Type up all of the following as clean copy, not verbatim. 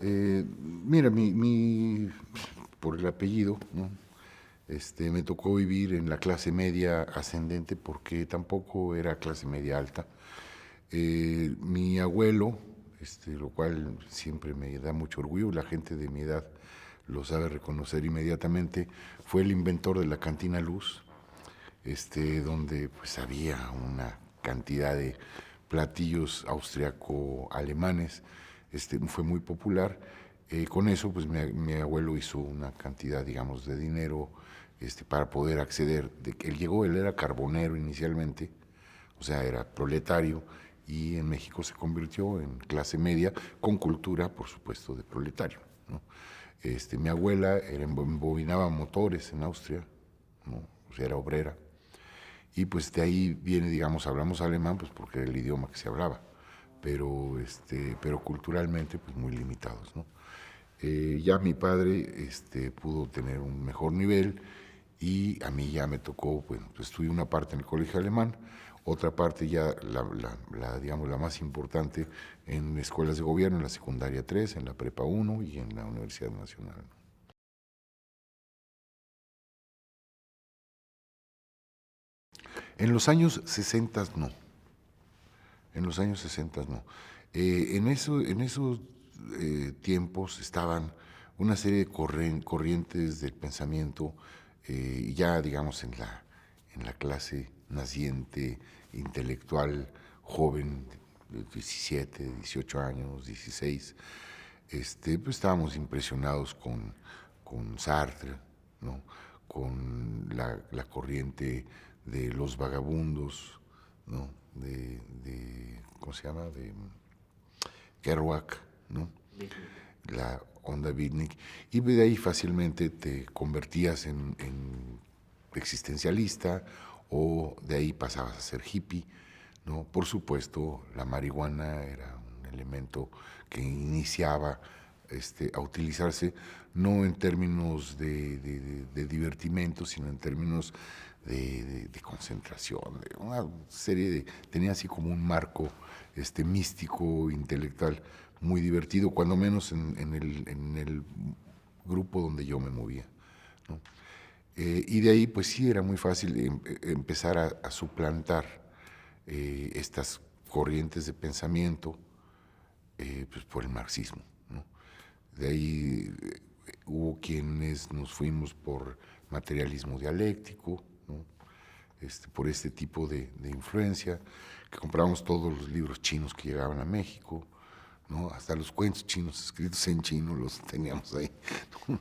Mira, por el apellido, ¿no? Me tocó vivir en la clase media ascendente porque tampoco era clase media alta. Mi abuelo, lo cual siempre me da mucho orgullo, la gente de mi edad lo sabe reconocer inmediatamente, fue el inventor de la cantina Luz, donde pues había una cantidad de platillos austriaco-alemanes, fue muy popular. Con eso, pues mi abuelo hizo una cantidad, digamos, de dinero para poder acceder. Él llegó, él era carbonero inicialmente, o sea, era proletario, y en México se convirtió en clase media, con cultura, por supuesto, de proletario, ¿no? Mi abuela embobinaba motores en Austria, ¿no? O sea, era obrera. Y pues de ahí viene, digamos, hablamos alemán, pues porque era el idioma que se hablaba, pero culturalmente, pues muy limitados, ¿no? Ya mi padre pudo tener un mejor nivel y a mí ya me tocó, bueno, pues estudié una parte en el colegio alemán, otra parte ya, digamos, la más importante en escuelas de gobierno, en la secundaria 3, en la prepa 1 y en la Universidad Nacional. En los años 60 no, en los años 60 no. En esos tiempos estaban una serie de corrientes del pensamiento, ya digamos en la clase naciente, intelectual, joven, de 17, 18 años, 16, pues estábamos impresionados con Sartre, ¿no? Con la corriente de los vagabundos, ¿no? ¿Cómo se llama? De Kerouac, ¿no? La onda beatnik, y de ahí fácilmente te convertías en existencialista o de ahí pasabas a ser hippie, ¿no? Por supuesto, la marihuana era un elemento que iniciaba a utilizarse no en términos de divertimento, sino en términos de concentración, de una serie tenía así como un marco místico, intelectual, muy divertido, cuando menos en el grupo donde yo me movía, ¿no? Y de ahí, pues sí, era muy fácil empezar a suplantar estas corrientes de pensamiento pues por el marxismo, ¿no? De ahí hubo quienes nos fuimos por materialismo dialéctico, ¿no? Por este tipo de influencia, que compramos todos los libros chinos que llegaban a México, ¿no? Hasta los cuentos chinos escritos en chino los teníamos ahí, ¿no?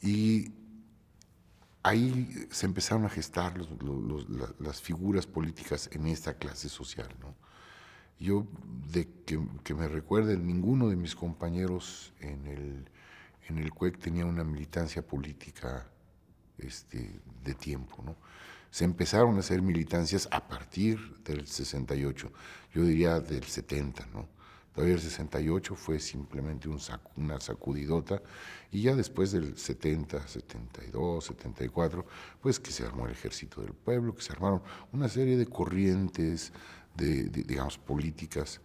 Y ahí se empezaron a gestar las figuras políticas en esta clase social, ¿no? Yo, que me recuerden, ninguno de mis compañeros en el CUEC tenía una militancia política de tiempo, ¿no? Se empezaron a hacer militancias a partir del 68, yo diría del 70, ¿no? Todavía el 68 fue simplemente una sacudidota, y ya después del 70, 72, 74, pues que se armó el Ejército del Pueblo, que se armaron una serie de corrientes, digamos, políticas,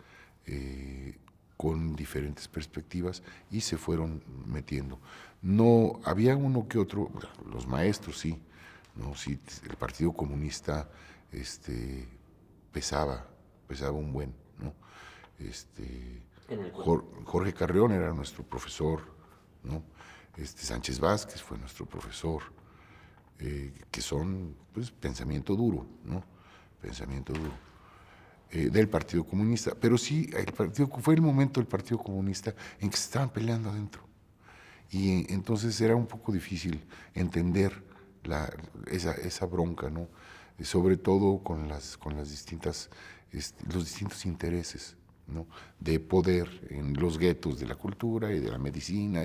con diferentes perspectivas, y se fueron metiendo. No, había uno que otro, los maestros sí, ¿no? Sí, el Partido Comunista pesaba, pesaba un buen, ¿no? Jorge Carrión era nuestro profesor, ¿no? Sánchez Vázquez fue nuestro profesor, que son, pues, pensamiento duro, ¿no? Pensamiento duro. Del Partido Comunista, pero sí, fue el momento del Partido Comunista en que se estaban peleando adentro, y entonces era un poco difícil entender esa bronca, ¿no? Sobre todo con las distintas, los distintos intereses, ¿no? De poder en los guetos de la cultura y de la medicina,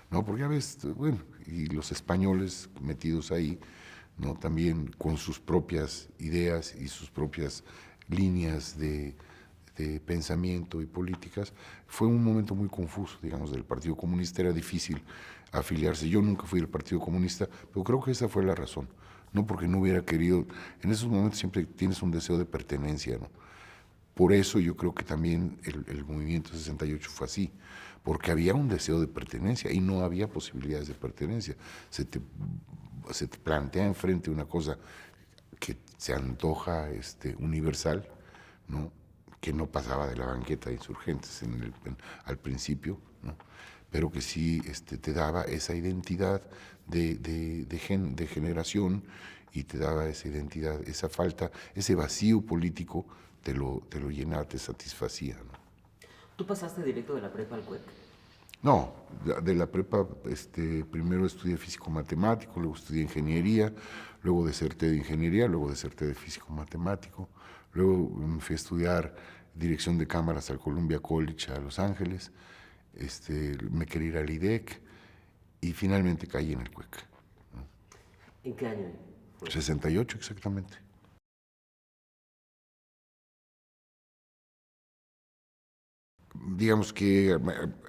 ¿no? Porque ya ves, bueno, y los españoles metidos ahí, ¿no? También con sus propias ideas y sus propias líneas de pensamiento y políticas. Fue un momento muy confuso, digamos, del Partido Comunista. Era difícil afiliarse. Yo nunca fui del Partido Comunista, pero creo que esa fue la razón. No porque no hubiera querido, en esos momentos siempre tienes un deseo de pertenencia, ¿no? por eso yo creo que también el movimiento 68 fue así, porque había un deseo de pertenencia y no había posibilidades de pertenencia. Se te plantea enfrente una cosa que se antoja universal, ¿no? Que no pasaba de la banqueta de insurgentes al principio, ¿no? Pero que sí te daba esa identidad de generación y te daba esa identidad, esa falta, ese vacío político, te lo llenaba, te satisfacía, ¿no? ¿Tú pasaste directo de la prepa al CUEC? No, de la prepa primero estudié físico-matemático, luego estudié ingeniería, luego deserté de ingeniería, luego deserté de físico-matemático, luego me fui a estudiar dirección de cámaras al Columbia College a Los Ángeles, me quería ir al IDEC y finalmente caí en el CUEC. ¿En qué año fue? 68 exactamente. Digamos que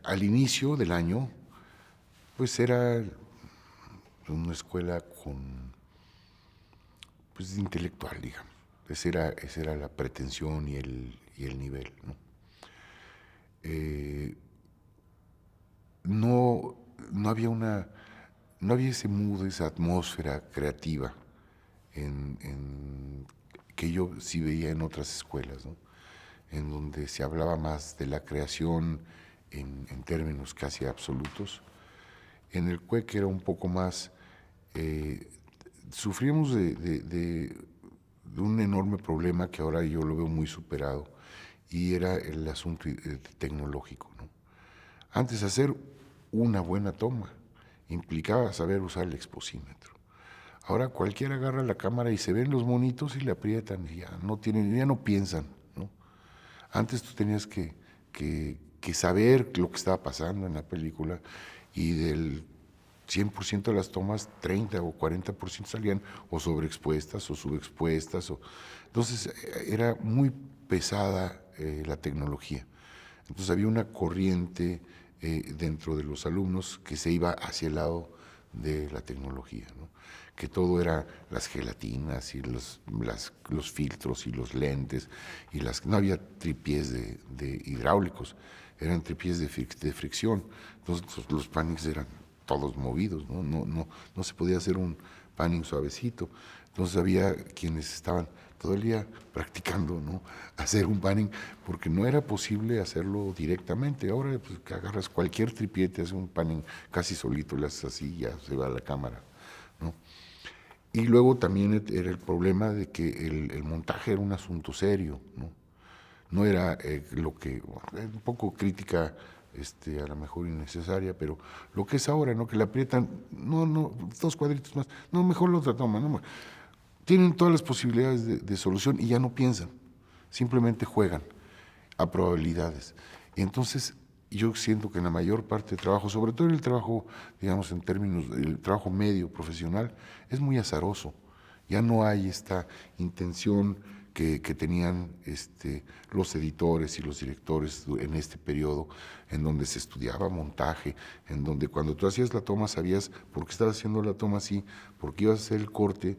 al inicio del año, pues era una escuela pues intelectual, digamos. Esa era la pretensión y el nivel, ¿no? No, no había no había ese mood, esa atmósfera creativa que yo sí veía en otras escuelas, ¿no? En donde se hablaba más de la creación en términos casi absolutos. En el CUEC era un poco más, sufrimos de un enorme problema que ahora yo lo veo muy superado, y era el asunto tecnológico, ¿no? Antes hacer una buena toma implicaba saber usar el exposímetro. Ahora cualquiera agarra la cámara y se ven los monitos y le aprietan y ya no piensan, ¿no? Antes tú tenías que saber lo que estaba pasando en la película, y del 100% de las tomas, 30 o 40% salían o sobreexpuestas o subexpuestas. Entonces era muy pesada la tecnología. Entonces había una corriente dentro de los alumnos que se iba hacia el lado de la tecnología, ¿no? Que todo era las gelatinas y los filtros y los lentes, no había tripiés de hidráulicos, eran tripiés de fricción. Entonces los panics eran todos movidos, ¿no? No se podía hacer un panning suavecito. Entonces había quienes estaban todo el día practicando, ¿no? Hacer un panning, porque no era posible hacerlo directamente. Ahora pues, que agarras cualquier tripié, te hace un panning casi solito, le haces así y ya se va a la cámara, ¿no? Y luego también era el problema de que el montaje era un asunto serio, ¿no? No era lo que, un poco crítica, a lo mejor innecesaria, pero lo que es ahora, ¿no? Que le aprietan, no, 2 cuadritos más, no, mejor la otra toma, ¿no? Tienen todas las posibilidades de solución y ya no piensan, simplemente juegan a probabilidades. Y entonces yo siento que en la mayor parte del trabajo, sobre todo en el trabajo, digamos, en términos del trabajo medio profesional, es muy azaroso. Ya no hay esta intención que tenían los editores y los directores en este periodo, en donde se estudiaba montaje, en donde cuando tú hacías la toma sabías por qué estabas haciendo la toma así, por qué ibas a hacer el corte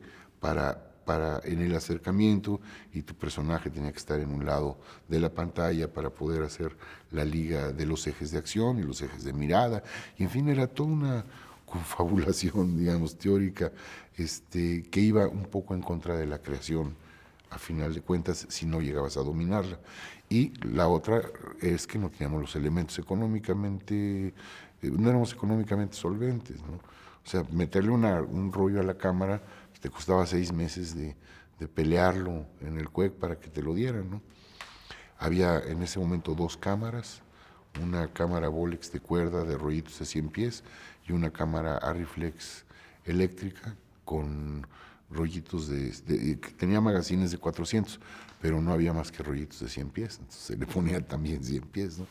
en el acercamiento, y tu personaje tenía que estar en un lado de la pantalla para poder hacer la liga de los ejes de acción y los ejes de mirada, y en fin, era toda una confabulación, digamos, teórica, que iba un poco en contra de la creación, a final de cuentas, si no llegabas a dominarla. Y la otra es que no teníamos los elementos económicamente, no éramos económicamente solventes, ¿no? O sea, meterle un rollo a la cámara te costaba 6 meses de pelearlo en el CUEC para que te lo dieran, ¿no? Había en ese momento 2 cámaras, una cámara Bolex de cuerda de rollitos de 100 pies y una cámara Arriflex eléctrica con rollitos que tenía magazines de 400, pero no había más que rollitos de 100 pies, entonces se le ponía también 100 pies, ¿no?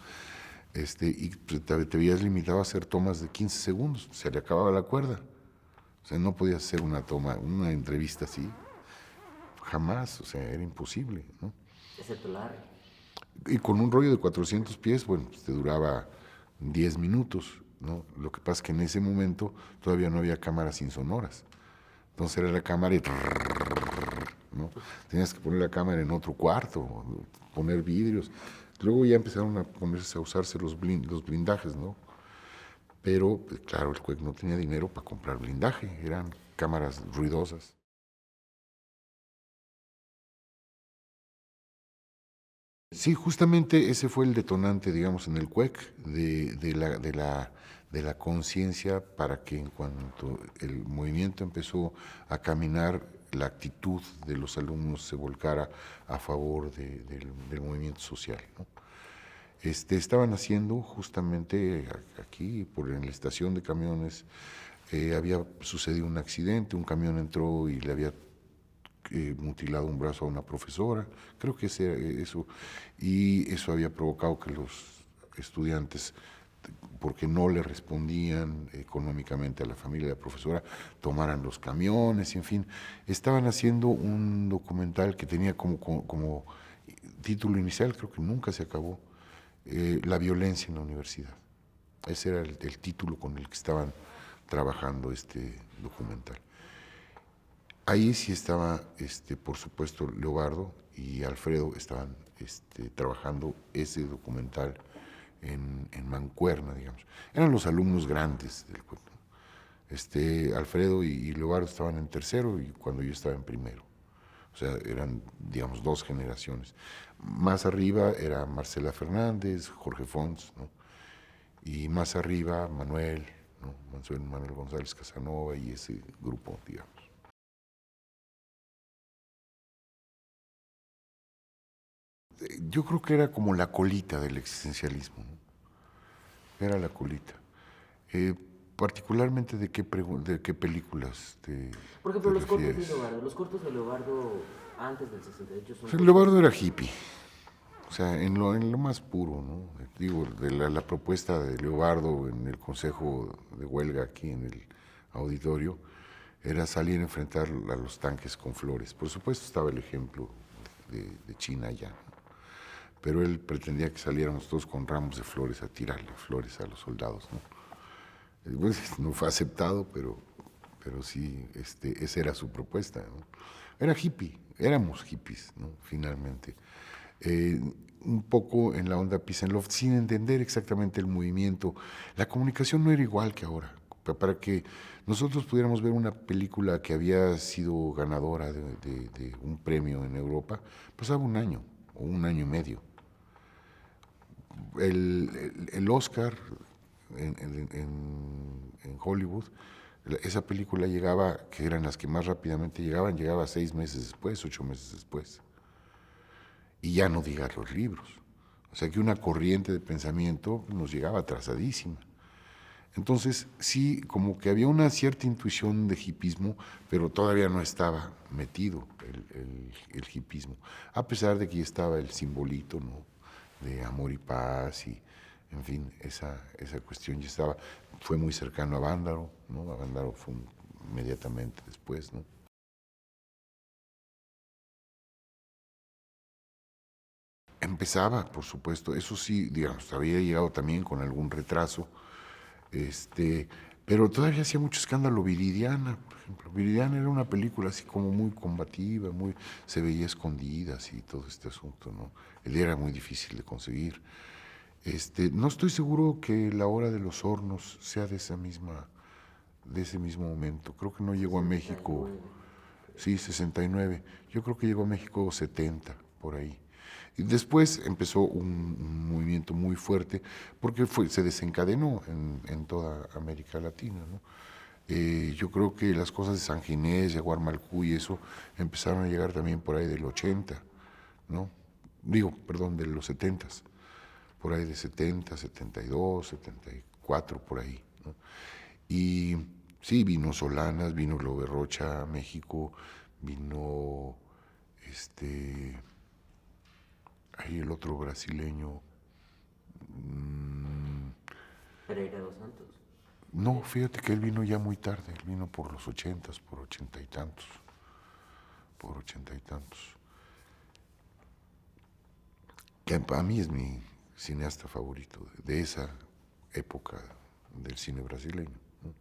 Y te veías limitado a hacer tomas de 15 segundos, se le acababa la cuerda. O sea, no podías hacer una toma, una entrevista así, jamás, o sea, era imposible, ¿no? Excepto Larry. Y con un rollo de 400 pies, bueno, pues te duraba 10 minutos, ¿no? Lo que pasa es que en ese momento todavía no había cámaras insonoras. Entonces era la cámara y ¿no? Tenías que poner la cámara en otro cuarto, poner vidrios. Luego ya empezaron a ponerse a usarse los blindajes, ¿no? Pero, pues, claro, el CUEC no tenía dinero para comprar blindaje, eran cámaras ruidosas. Sí, justamente ese fue el detonante, digamos, en el CUEC de la conciencia para que en cuanto el movimiento empezó a caminar, la actitud de los alumnos se volcara a favor del movimiento social, ¿no? Estaban haciendo justamente aquí, en la estación de camiones, había sucedido un accidente, un camión entró y le había mutilado un brazo a una profesora, creo que eso, y eso había provocado que los estudiantes, porque no le respondían económicamente a la familia de la profesora, tomaran los camiones, en fin, estaban haciendo un documental que tenía como título inicial, creo que nunca se acabó, La violencia en la universidad. Ese era el título con el que estaban trabajando este documental. Ahí sí estaba, por supuesto, Leobardo y Alfredo estaban trabajando ese documental en mancuerna, digamos. Eran los alumnos grandes del CUEC, ¿no? Alfredo y Leobardo estaban en tercero y cuando yo estaba en primero. O sea, eran, digamos, dos generaciones. Más arriba era Marcela Fernández, Jorge Fons, ¿no? Y más arriba Manuel, ¿no? Manuel González Casanova y ese grupo, digamos. Yo creo que era como la colita del existencialismo, ¿no? Era la colita. Eh, Particularmente de qué películas Por te ejemplo, los cortos de refieres. Leobardo. Los cortos de Leobardo antes del 68 son O sea, cortos. Leobardo era hippie, o sea, en lo más puro, ¿no? Digo, de la propuesta de Leobardo en el Consejo de Huelga aquí en el auditorio era salir a enfrentar a los tanques con flores. Por supuesto estaba el ejemplo de China allá, ¿no? Pero él pretendía que saliéramos todos con ramos de flores a tirarle flores a los soldados, ¿no? Pues, no fue aceptado, pero sí, esa era su propuesta, ¿no? Era hippie, éramos hippies, ¿no? Finalmente. Eh, un poco en la onda Peace and Love, sin entender exactamente el movimiento. La comunicación no era igual que ahora. Para que nosotros pudiéramos ver una película que había sido ganadora de un premio en Europa, pasaba un año o un año y medio. El Oscar en Hollywood, esa película llegaba, que eran las que más rápidamente llegaban, llegaba 6 meses después, 8 meses después. Y ya no digas los libros. O sea que una corriente de pensamiento nos llegaba atrasadísima. Entonces, sí, como que había una cierta intuición de hipismo, pero todavía no estaba metido el hipismo, a pesar de que ya estaba el simbolito, ¿no? De amor y paz, y en fin, esa cuestión ya estaba, fue muy cercano a Vándaro, ¿no? A Vándaro fue inmediatamente después, ¿no? Empezaba, por supuesto, eso sí, digamos, había llegado también con algún retraso, este, pero todavía hacía mucho escándalo Viridiana, por ejemplo. Viridiana era una película así como muy combativa, se veía escondidas y todo este asunto, ¿no? El día era muy difícil de conseguir. No estoy seguro que La Hora de los Hornos sea de ese mismo momento. Creo que no llegó a México, 69. sí, 69. Yo creo que llegó a México 70, por ahí. Y después empezó un movimiento muy fuerte porque se desencadenó en toda América Latina, ¿no? Yo creo que las cosas de San Ginés, Yaguar Malcú y eso empezaron a llegar también por ahí del 80, ¿no? Digo, perdón, de los 70, por ahí de 70, 72, 74, por ahí, ¿no? Y sí, vino Solanas, vino Lobe Rocha a México, vino ahí el otro brasileño. Pereira dos Santos. No, fíjate que él vino ya muy tarde, él vino por los 80, por 80 y tantos, por 80 y tantos. Que para mí es mi cineasta favorito de esa época del cine brasileño, ¿no?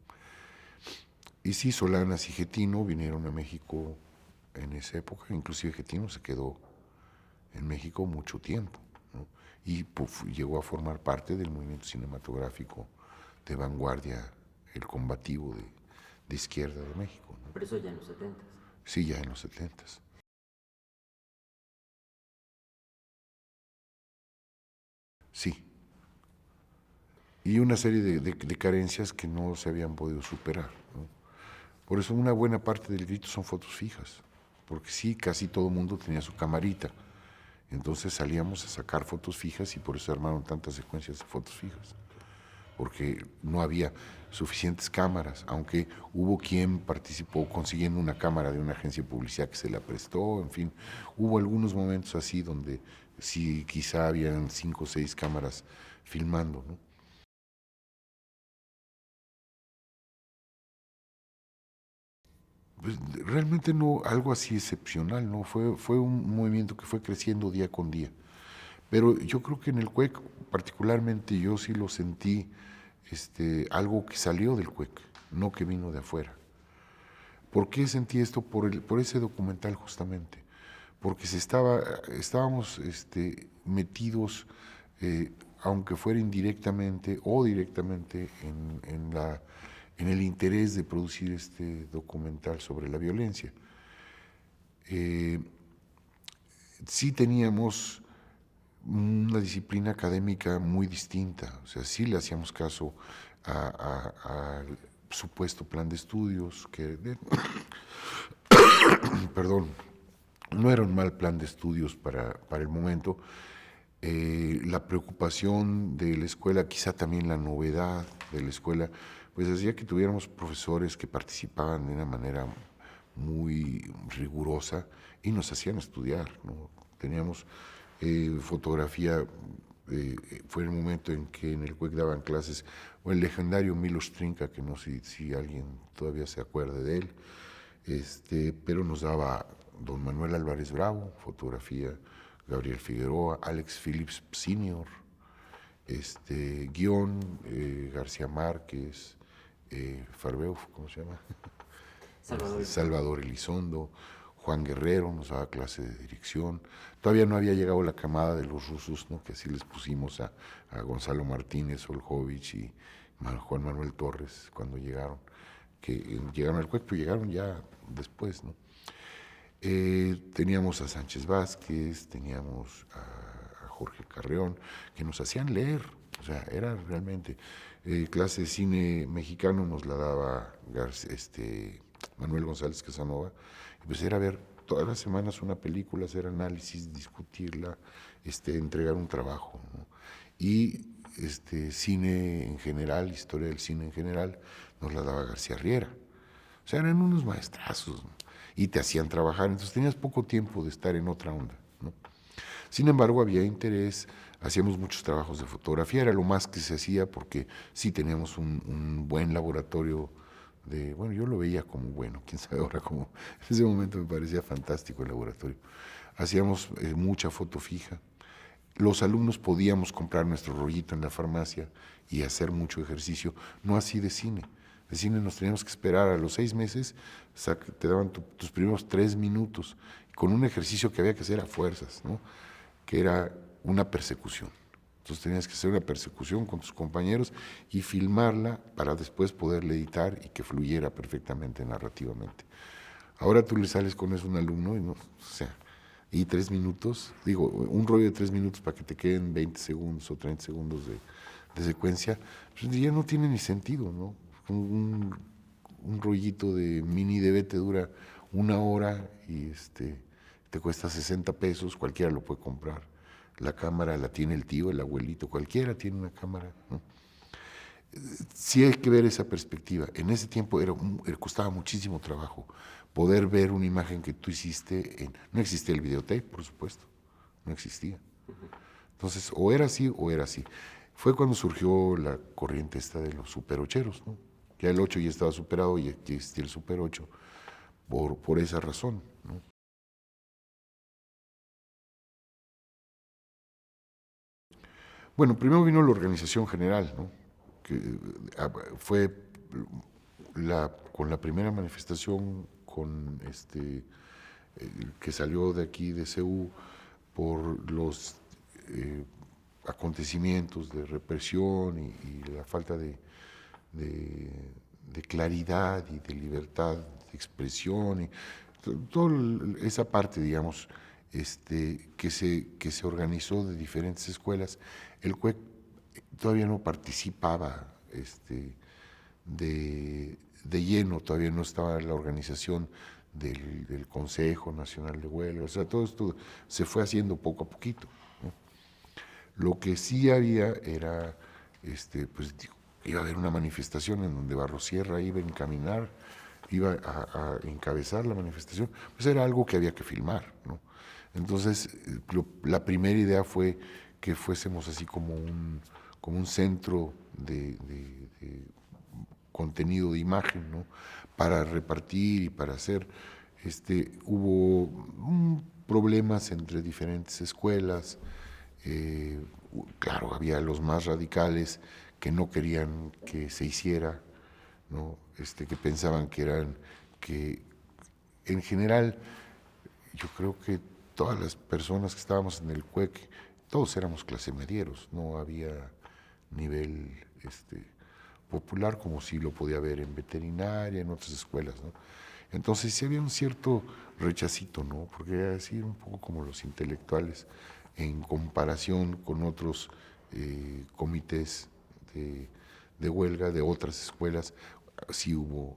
Y sí, Solanas y Getino vinieron a México en esa época, inclusive Getino se quedó en México mucho tiempo, ¿no? Y pues, llegó a formar parte del movimiento cinematográfico de vanguardia, el combativo de izquierda de México, ¿no? Pero eso ya en los 70. Sí, ya en los 70s. Sí. Y una serie de carencias que no se habían podido superar, ¿no? Por eso una buena parte del grito son fotos fijas, porque sí, casi todo el mundo tenía su camarita. Entonces salíamos a sacar fotos fijas y por eso armaron tantas secuencias de fotos fijas, porque no había suficientes cámaras, aunque hubo quien participó consiguiendo una cámara de una agencia de publicidad que se la prestó, en fin, hubo algunos momentos así donde sí quizá habían 5 o 6 cámaras filmando, ¿no? Pues, realmente no, algo así excepcional, ¿no? Fue un movimiento que fue creciendo día con día. Pero yo creo que en el CUEC, particularmente, yo sí lo sentí algo que salió del CUEC, no que vino de afuera. ¿Por qué sentí esto? Por ese documental justamente. Porque estábamos metidos, aunque fuera indirectamente o directamente, en el interés de producir este documental sobre la violencia. Sí teníamos una disciplina académica muy distinta, o sea, sí le hacíamos caso al supuesto plan de estudios, perdón, no era un mal plan de estudios para el momento. La preocupación de la escuela, quizá también la novedad de la escuela, pues hacía que tuviéramos profesores que participaban de una manera muy rigurosa y nos hacían estudiar, ¿no? Teníamos fotografía, fue el momento en que en el CUEC daban clases, o el legendario Milos Trinka, que no sé si alguien todavía se acuerda de él, pero nos daba don Manuel Álvarez Bravo, fotografía, Gabriel Figueroa, Alex Phillips Sr., guión, García Márquez, Farbeu, ¿cómo se llama? Salvador. Salvador Elizondo, Juan Guerrero nos daba clase de dirección. Todavía no había llegado la camada de los rusos, ¿no? Que así les pusimos a Gonzalo Martínez, Olhovich y Juan Manuel Torres cuando llegaron, que llegaron al CUEC, pero llegaron ya después, ¿no? Teníamos a Sánchez Vázquez, teníamos a Jorge Carreón, que nos hacían leer, o sea, era realmente clase de cine mexicano nos la daba Manuel González Casanova, y pues era ver todas las semanas una película, hacer análisis, discutirla, entregar un trabajo, ¿no? Y cine en general, historia del cine en general, nos la daba García Riera. O sea, eran unos maestrazos, ¿no? Y te hacían trabajar, entonces tenías poco tiempo de estar en otra onda, ¿no? Sin embargo, había interés, hacíamos muchos trabajos de fotografía, era lo más que se hacía porque sí teníamos un buen laboratorio bueno, yo lo veía como bueno, quién sabe ahora cómo, en ese momento me parecía fantástico el laboratorio. Hacíamos mucha foto fija, los alumnos podíamos comprar nuestro rollito en la farmacia y hacer mucho ejercicio, no así de cine. De cine nos teníamos que esperar a los 6 meses, te daban tus primeros 3 minutos, con un ejercicio que había que hacer a fuerzas, ¿no? Que era una persecución. Entonces tenías que hacer una persecución con tus compañeros y filmarla para después poderla editar y que fluyera perfectamente narrativamente. Ahora tú le sales con eso a un alumno y no, o sea, y 3 minutos, digo, un rollo de 3 minutos para que te queden 20 segundos o 30 segundos de secuencia, pues ya no tiene ni sentido, ¿no? Un rollito de mini DV te dura 1 hora y te cuesta 60 pesos, cualquiera lo puede comprar. La cámara la tiene el tío, el abuelito, cualquiera tiene una cámara, ¿no? Sí hay que ver esa perspectiva. En ese tiempo costaba muchísimo trabajo poder ver una imagen que tú hiciste. No existía el videotape, por supuesto, no existía. Entonces, o era así o era así. Fue cuando surgió la corriente esta de los superocheros, ¿no? Ya el 8 ya estaba superado y ya existía el super 8 por esa razón, ¿no? Bueno, primero vino la organización general, ¿no? Que fue con la primera manifestación con que salió de aquí, de CEU, por los acontecimientos de represión y la falta de claridad y de libertad de expresión, y toda esa parte, digamos, que se organizó de diferentes escuelas. El CUEC todavía no participaba de lleno, todavía no estaba en la organización del Consejo Nacional de Huelga, o sea, todo esto se fue haciendo poco a poquito, ¿no? Lo que sí había era, pues iba a haber una manifestación en donde Barrosierra iba a encaminar, iba a encabezar la manifestación, pues era algo que había que filmar, ¿no? Entonces, la primera idea fue que fuésemos así como un centro de contenido de imagen, ¿no? Para repartir y para hacer. Hubo problemas entre diferentes escuelas. Claro, había los más radicales que no querían que se hiciera, ¿no? Que pensaban que en general, yo creo que todas las personas que estábamos en el CUEC, todos éramos clase medieros, no había nivel popular como sí lo podía haber en veterinaria, en otras escuelas, ¿no? Entonces sí había un cierto rechacito, ¿no? Porque así un poco como los intelectuales en comparación con otros comités de huelga de otras escuelas, sí hubo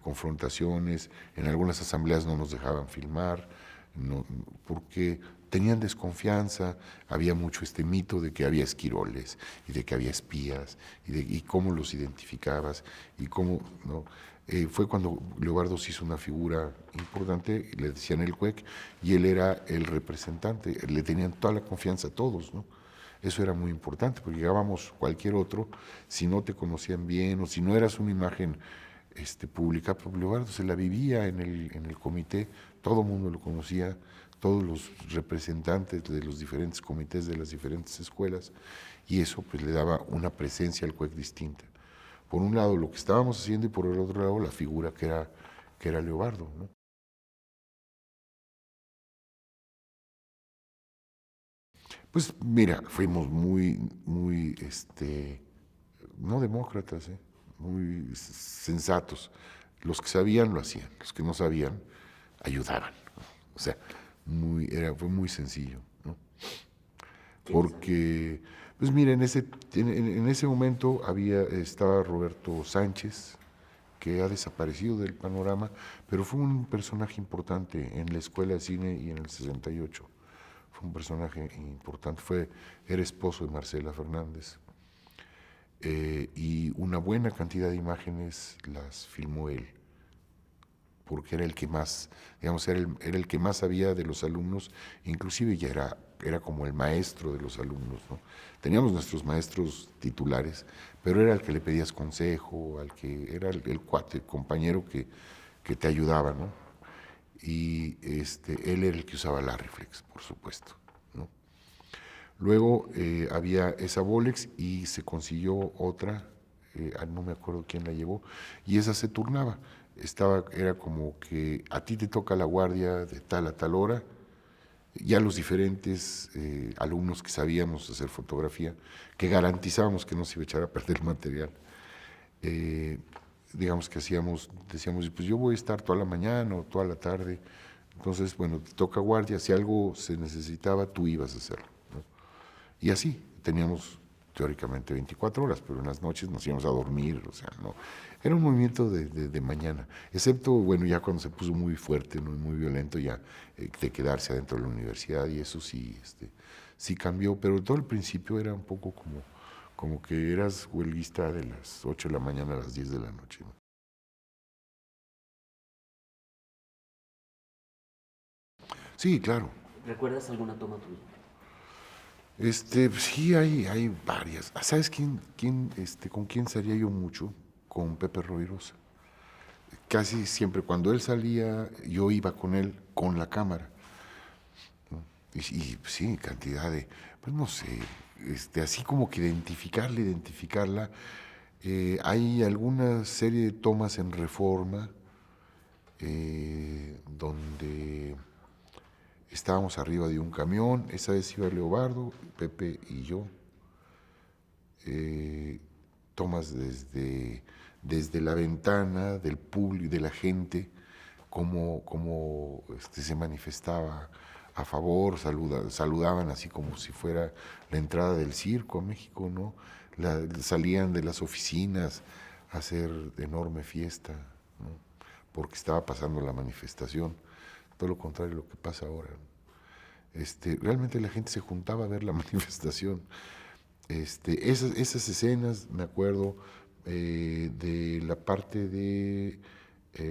confrontaciones, en algunas asambleas no nos dejaban filmar, no, porque tenían desconfianza, había mucho este mito de que había esquiroles y de que había espías y cómo los identificabas y cómo, ¿no? Fue cuando Leobardo se hizo una figura importante, le decían el CUEC, y él era el representante, le tenían toda la confianza a todos, ¿no? Eso era muy importante, porque llegábamos cualquier otro, si no te conocían bien o si no eras una imagen pública, pues Leobardo se la vivía en el comité, todo el mundo lo conocía, todos los representantes de los diferentes comités de las diferentes escuelas, y eso pues le daba una presencia al CUEC distinta. Por un lado lo que estábamos haciendo y por el otro lado la figura que era Leobardo, ¿no? Pues mira, fuimos muy, no demócratas, muy sensatos. Los que sabían lo hacían, los que no sabían ayudaban. O sea, fue muy sencillo, ¿no? ¿Quiénes habían? Porque, pues mira, en ese momento estaba Roberto Sánchez, que ha desaparecido del panorama, pero fue un personaje importante en la Escuela de Cine y en el 68. Fue un personaje importante, era esposo de Marcela Fernández. Y una buena cantidad de imágenes las filmó él, porque era el que más, digamos, era el que más sabía de los alumnos, inclusive ya era como el maestro de los alumnos, ¿no? Teníamos nuestros maestros titulares, pero era el que le pedías consejo, era el cuate, el compañero que te ayudaba, ¿no? Y él era el que usaba la reflex, por supuesto, ¿no? Luego había esa Bolex y se consiguió otra, no me acuerdo quién la llevó, y esa se turnaba. Era como que a ti te toca la guardia de tal a tal hora, ya los diferentes alumnos que sabíamos hacer fotografía, que garantizábamos que no se iba a echar a perder el material, eh, digamos que decíamos, pues yo voy a estar toda la mañana o toda la tarde, entonces, bueno, te toca guardia, si algo se necesitaba, tú ibas a hacerlo, ¿no? Y así, teníamos teóricamente 24 horas, pero en las noches nos íbamos a dormir, o sea, no. Era un movimiento de mañana, excepto, bueno, ya cuando se puso muy fuerte, ¿no? Muy violento, ya de quedarse adentro de la universidad, y eso sí, sí cambió, pero todo el principio era un poco como que eras huelguista de las 8 de la mañana a las 10 de la noche, ¿no? Sí, claro. ¿Recuerdas alguna toma tuya? Sí, hay varias. ¿Sabes con quién salía yo mucho? Con Pepe Rovirosa. Casi siempre cuando él salía, yo iba con él con la cámara. Y sí, cantidad pues no sé, así como que identificarla. Hay alguna serie de tomas en Reforma, donde estábamos arriba de un camión. Esa vez iba Leobardo, Pepe y yo. Tomas desde la ventana del público, de la gente, cómo se manifestaba a favor, saludaban así como si fuera la entrada del circo a México, ¿no? Salían de las oficinas a hacer enorme fiesta, ¿no? Porque estaba pasando la manifestación. Todo lo contrario de lo que pasa ahora, ¿no? Realmente la gente se juntaba a ver la manifestación. Esas escenas, me acuerdo, de la parte de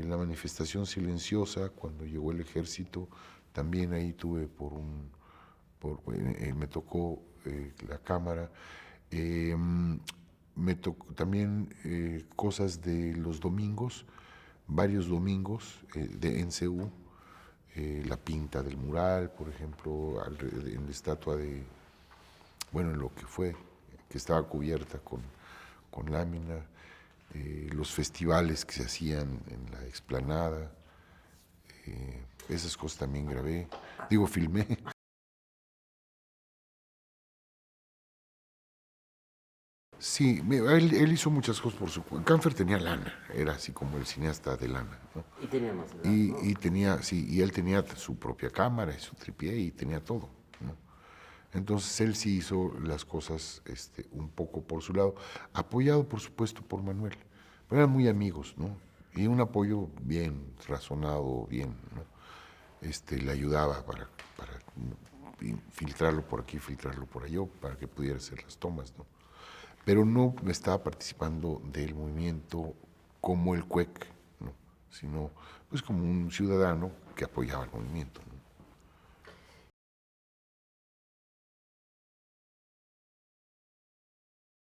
la manifestación silenciosa, cuando llegó el ejército, también ahí tuve me tocó la cámara. Me tocó también cosas de los domingos, varios domingos en CU, la pinta del mural, por ejemplo, en la estatua bueno, en lo que fue, que estaba cubierta con lámina, los festivales que se hacían en la explanada, esas cosas también grabé, filmé. Sí, él hizo muchas cosas por su cuenta. Canfer tenía lana, era así como el cineasta de lana, ¿no? Y tenía más edad, Y, ¿no? y tenía, sí, y él tenía su propia cámara y su tripié y tenía todo, ¿no? Entonces él sí hizo las cosas un poco por su lado, apoyado por supuesto por Manuel. Pero eran muy amigos, ¿no? Y un apoyo bien razonado, bien, ¿no? Le ayudaba para filtrarlo por aquí, filtrarlo por allá, para que pudiera hacer las tomas, ¿no? Pero no estaba participando del movimiento como el CUEC, ¿no? Sino pues como un ciudadano que apoyaba el movimiento, ¿no?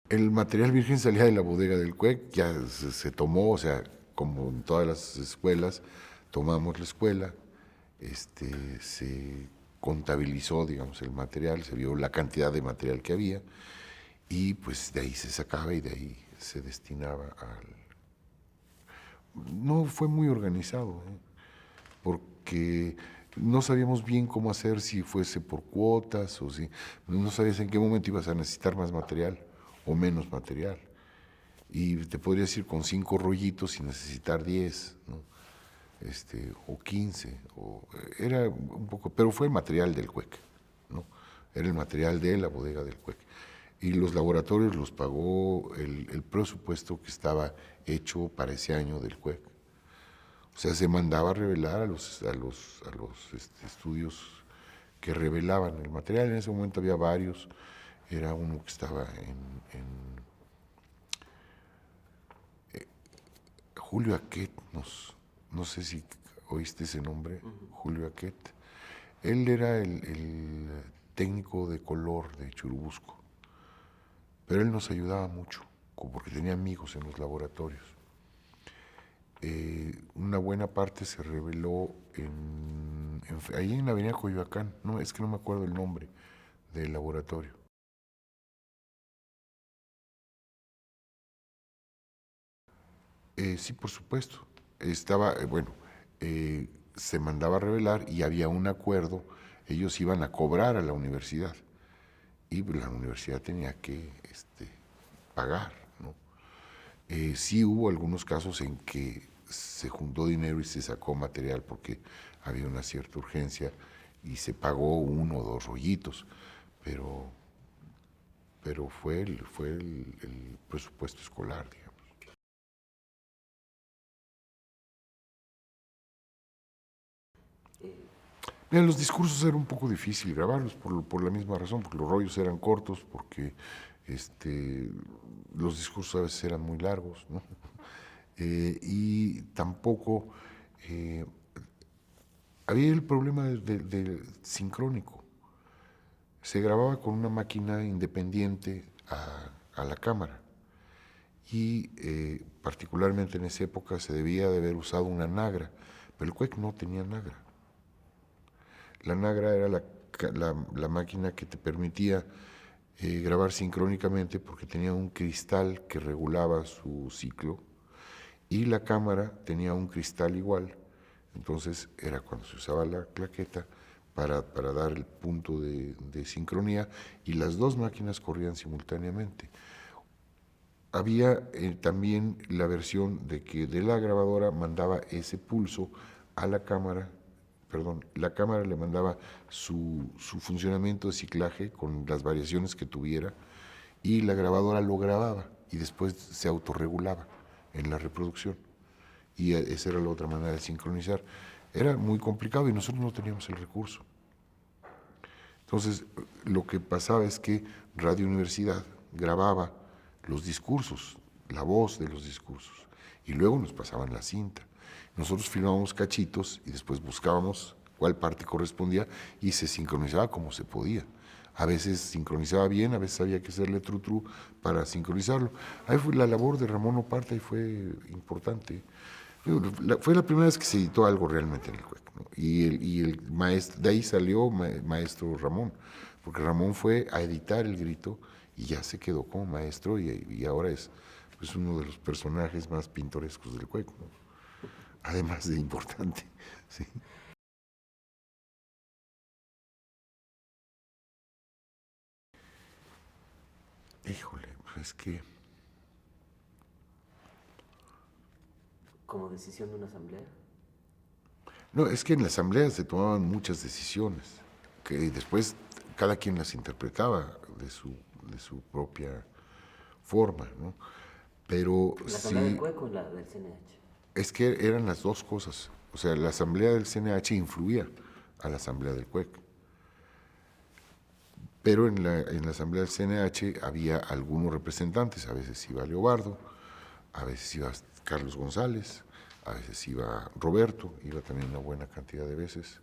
El material virgen salía de la bodega del CUEC, ya se tomó, o sea, como en todas las escuelas, tomamos la escuela, se contabilizó, digamos, el material, se vio la cantidad de material que había y pues de ahí se sacaba y de ahí se destinaba al... No fue muy organizado, ¿eh? Porque no sabíamos bien cómo hacer, si fuese por cuotas o si no sabías en qué momento ibas a necesitar más material o menos material. Y te podrías ir con 5 rollitos sin necesitar 10, ¿no? O 15, era un poco, pero fue el material del CUEC, ¿no? Era el material de la bodega del CUEC. Y los laboratorios los pagó el presupuesto que estaba hecho para ese año del CUEC. O sea, se mandaba a revelar a los estudios que revelaban el material. En ese momento había varios. Era uno que estaba Julio Aquet, no sé si oíste ese nombre, Julio Aquet. Él era el técnico de color de Churubusco, pero él nos ayudaba mucho, porque tenía amigos en los laboratorios. Una buena parte se reveló ahí en la avenida Coyoacán, no, es que no me acuerdo el nombre del laboratorio. Sí, por supuesto. Estaba, se mandaba a revelar y había un acuerdo, ellos iban a cobrar a la universidad y la universidad tenía que pagar, ¿no? Sí hubo algunos casos en que se juntó dinero y se sacó material porque había una cierta urgencia y se pagó 1 o 2 rollitos, pero fue el presupuesto escolar, digamos. Mira, los discursos era un poco difícil grabarlos por la misma razón, porque los rollos eran cortos, porque los discursos a veces eran muy largos, ¿no? Y tampoco había el problema del sincrónico. Se grababa con una máquina independiente a la cámara y particularmente en esa época se debía de haber usado una Nagra, pero el CUEC no tenía Nagra. La Nagra era la máquina que te permitía grabar sincrónicamente porque tenía un cristal que regulaba su ciclo y la cámara tenía un cristal igual Entonces era cuando se usaba la claqueta para dar el punto de sincronía y las dos máquinas corrían simultáneamente. Había también la versión de que de la grabadora mandaba ese pulso a la cámara, perdón, la cámara le mandaba su funcionamiento de ciclaje con las variaciones que tuviera y la grabadora lo grababa y después se autorregulaba en la reproducción. Y esa era la otra manera de sincronizar. Era muy complicado y nosotros no teníamos el recurso. Entonces, lo que pasaba es que Radio Universidad grababa los discursos, la voz de los discursos, y luego nos pasaban la cinta. Nosotros filmábamos cachitos y después buscábamos cuál parte correspondía y se sincronizaba como se podía. A veces sincronizaba bien, a veces había que hacerle tru-tru para sincronizarlo. Ahí fue la labor de Ramón Oparta y fue importante. Fue la primera vez que se editó algo realmente en el CUEC, ¿no? Y el maestro, de ahí salió maestro Ramón, porque Ramón fue a editar El Grito y ya se quedó como maestro y ahora es pues, uno de los personajes más pintorescos del CUEC, ¿no? Además de importante. ¿Sí? Híjole, pues es que... ¿Como decisión de una asamblea? No, es que en la asamblea se tomaban muchas decisiones, que después cada quien las interpretaba de su propia forma, ¿no? Pero ¿La asamblea del sí, CUEC o la del CNH? es que eran las dos cosas. O sea, la asamblea del CNH influía a la asamblea del CUEC. Pero en la asamblea del CNH había algunos representantes, a veces iba Leobardo, a veces iba Carlos González, a veces iba Roberto, iba también una buena cantidad de veces.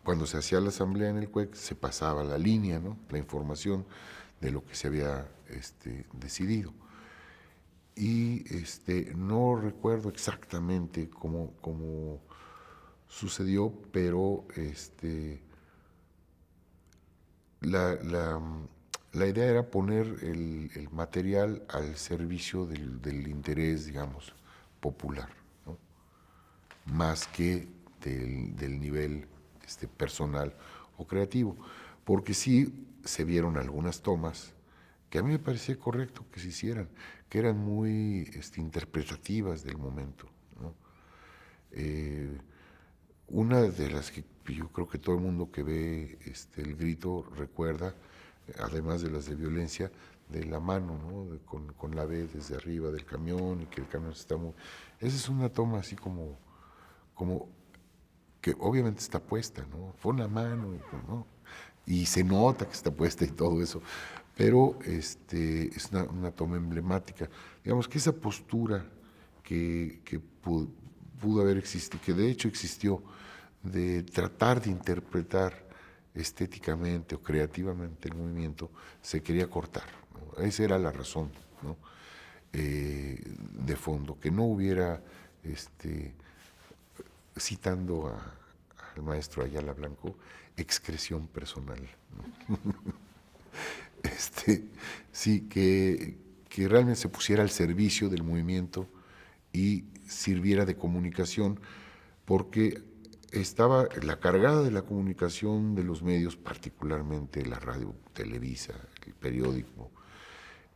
Cuando se hacía la asamblea en el CUEC se pasaba la línea, ¿no? La información de lo que se había decidido. Y no recuerdo exactamente cómo sucedió, pero la, la, la idea era poner el material al servicio del interés, digamos, popular, ¿no? Más que del nivel personal o creativo. Porque sí se vieron algunas tomas que a mí me parecía correcto que se hicieran, que eran muy interpretativas del momento, ¿no? Una de las que yo creo que todo el mundo que ve El Grito recuerda, además de las de violencia, de la mano, ¿no? Con la B desde arriba del camión y que el camión está muy... Esa es una toma así como que obviamente está puesta, ¿no? Pon la mano, ¿no? Y se nota que está puesta y todo eso, pero es una toma emblemática. Digamos que esa postura que pudo haber existido, que de hecho existió, de tratar de interpretar estéticamente o creativamente el movimiento, se quería cortar, ¿no? Esa era la razón, ¿no? De fondo, que no hubiera, citando al maestro Ayala Blanco, excreción personal, ¿no? Sí, que realmente se pusiera al servicio del movimiento y sirviera de comunicación, porque estaba la cargada de la comunicación de los medios, particularmente la radio, Televisa, el periódico,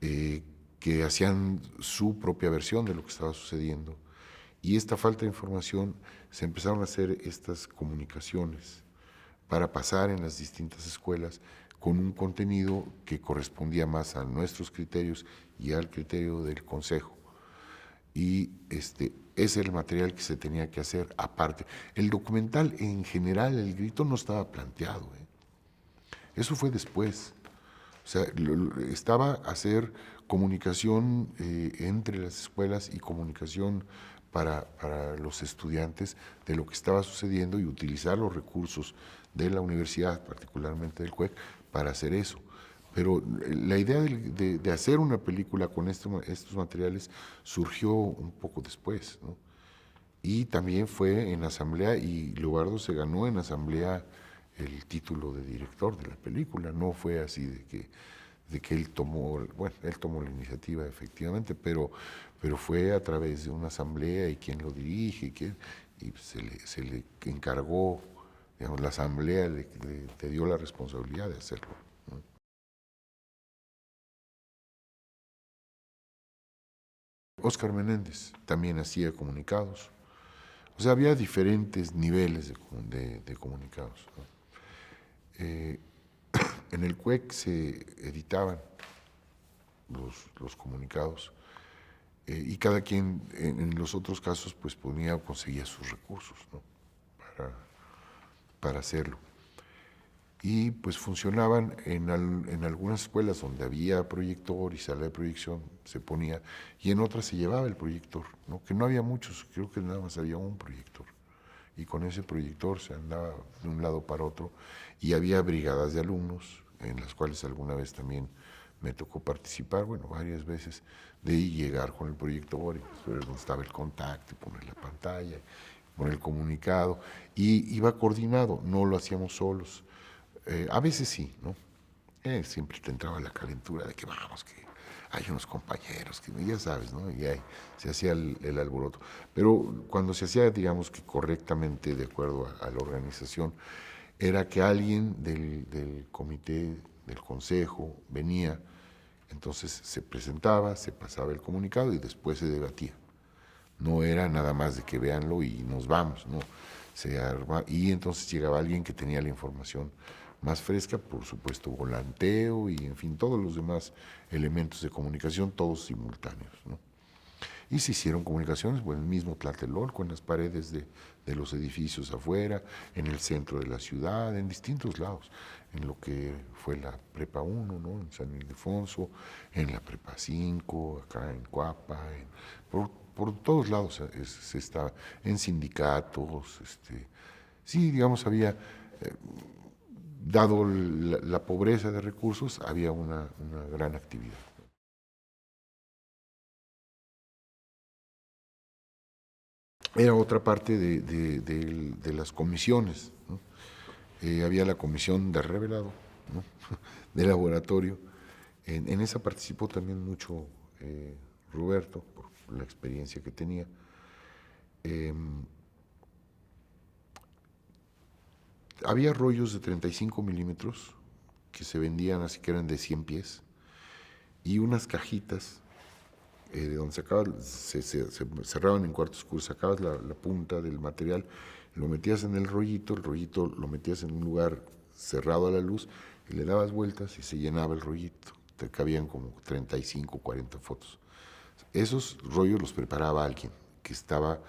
que hacían su propia versión de lo que estaba sucediendo. Y esta falta de información, se empezaron a hacer estas comunicaciones para pasar en las distintas escuelas con un contenido que correspondía más a nuestros criterios y al criterio del Consejo. Y ese es el material que se tenía que hacer aparte. El documental en general, El Grito, no estaba planteado, ¿eh? Eso fue después. O sea, estaba hacer comunicación entre las escuelas y comunicación para los estudiantes de lo que estaba sucediendo y utilizar los recursos de la universidad, particularmente del CUEC, para hacer eso. Pero la idea de hacer una película con estos materiales surgió un poco después, ¿no? Y también fue en asamblea, y Leobardo se ganó en asamblea el título de director de la película. No fue así de que él tomó, bueno, él tomó la iniciativa efectivamente, pero fue a través de una asamblea y quién lo dirige, y se le encargó, digamos, la asamblea le dio la responsabilidad de hacerlo, ¿no? Óscar Menéndez también hacía comunicados. O sea, había diferentes niveles de comunicados, ¿no? Eh, en el CUEC se editaban los comunicados y cada quien en los otros casos pues ponía o conseguía sus recursos, ¿no? para, para hacerlo. Y pues funcionaban en algunas escuelas donde había proyector y sala de proyección, se ponía, y en otras se llevaba el proyector, ¿no? Que no había muchos, creo que nada más había un proyector. Y con ese proyector se andaba de un lado para otro, y había brigadas de alumnos, en las cuales alguna vez también me tocó participar, bueno, varias veces, de llegar con el proyector, y pues, ver dónde estaba el contacto, y poner la pantalla, poner el comunicado, y iba coordinado, no lo hacíamos solos. A veces sí, ¿no? Siempre te entraba la calentura de que vamos, que hay unos compañeros, que ya sabes, ¿no? Y ahí se hacía el alboroto. Pero cuando se hacía, digamos que correctamente, de acuerdo a la organización, era que alguien del comité, del consejo, venía, entonces se presentaba, se pasaba el comunicado y después se debatía. No era nada más de que véanlo y nos vamos, no. Y entonces llegaba alguien que tenía la información más fresca, por supuesto volanteo y en fin, todos los demás elementos de comunicación, todos simultáneos, ¿no? Y se hicieron comunicaciones, bueno, en el mismo Tlatelolco, en las paredes de los edificios afuera, en el centro de la ciudad, en distintos lados, en lo que fue la Prepa 1, ¿no? En San Ildefonso, en la Prepa 5, acá en Cuapa, por todos lados se estaba, en sindicatos, sí, digamos, había, dado la pobreza de recursos, había una gran actividad. Era otra parte de las comisiones, ¿no? Había la comisión de revelado, ¿no? De laboratorio. En esa participó también mucho Roberto, por la experiencia que tenía. Eh, Había rollos de 35 milímetros que se vendían así que eran de 100 pies y unas cajitas de donde se cerraban en cuarto oscuro, sacabas la punta del material, lo metías en el rollito lo metías en un lugar cerrado a la luz y le dabas vueltas y se llenaba el rollito. Te cabían como 35, 40 fotos. Esos rollos los preparaba alguien que estaba,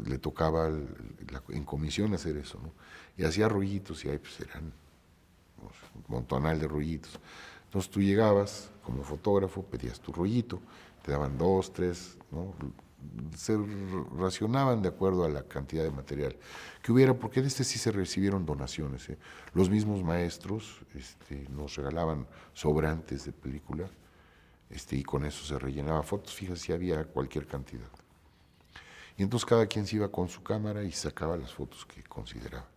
le tocaba en comisión hacer eso, ¿no? Y hacía rollitos y ahí pues eran un montonal de rollitos. Entonces tú llegabas como fotógrafo, pedías tu rollito, te daban 2, 3, ¿no? Se racionaban de acuerdo a la cantidad de material que hubiera, porque de sí se recibieron donaciones, ¿eh? Los mismos maestros nos regalaban sobrantes de película, y con eso se rellenaba fotos, fíjate si había cualquier cantidad. Y entonces cada quien se iba con su cámara y sacaba las fotos que consideraba.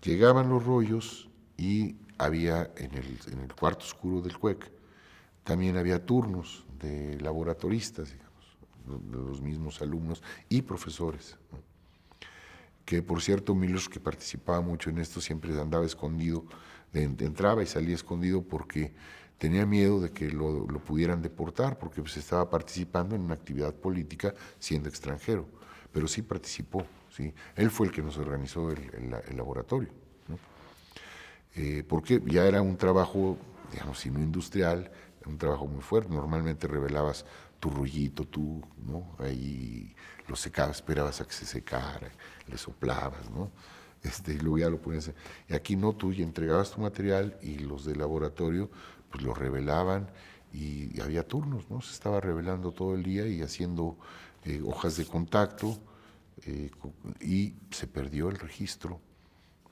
Llegaban los rollos y había en el cuarto oscuro del CUEC, también había turnos de laboratoristas, digamos, de los mismos alumnos y profesores, ¿no? Que por cierto, Milos, que participaba mucho en esto, siempre andaba escondido, entraba y salía escondido porque tenía miedo de que lo pudieran deportar, porque pues estaba participando en una actividad política siendo extranjero, pero sí participó, ¿sí? Él fue el que nos organizó el laboratorio, ¿no? Porque ya era un trabajo, digamos, si no industrial, un trabajo muy fuerte. Normalmente revelabas tu rollito, tú, ¿no? Ahí lo secabas, esperabas a que se secara, le soplabas, ¿no? Y luego ya lo ponías. Y aquí no, tú ya entregabas tu material y los del laboratorio, pues lo revelaban y había turnos, ¿no? Se estaba revelando todo el día y haciendo hojas de contacto y se perdió el registro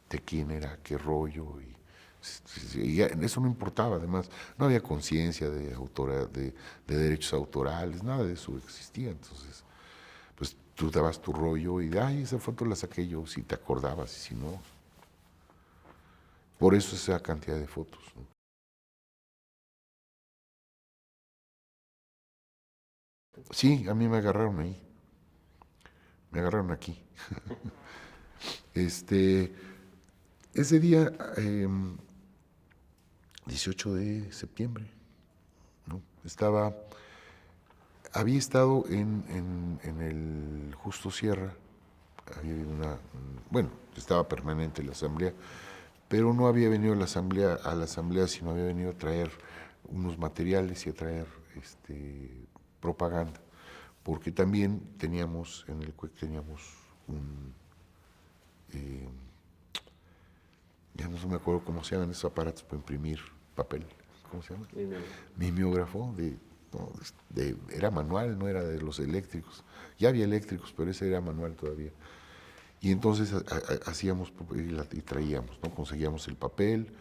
de quién era, qué rollo, y eso no importaba, además, no había conciencia de derechos autorales, nada de eso existía, entonces, pues tú dabas tu rollo y, ay, esa foto la saqué yo, si te acordabas, y si no, por eso esa cantidad de fotos, ¿no? Sí, a mí me agarraron ahí. Me agarraron aquí. Este, ese día, 18 de septiembre, ¿no? Había estado en el Justo Sierra, había habido bueno, estaba permanente en la asamblea, pero no había venido a la asamblea, sino había venido a traer unos materiales y a traer propaganda, porque también teníamos, en el CUEC teníamos un, eh, ya no me acuerdo cómo se llaman esos aparatos para imprimir papel, ¿cómo se llama? Mimeógrafo, no, era manual, no era de los eléctricos. Ya había eléctricos, pero ese era manual todavía. Y entonces hacíamos y traíamos, ¿no? Conseguíamos el papel,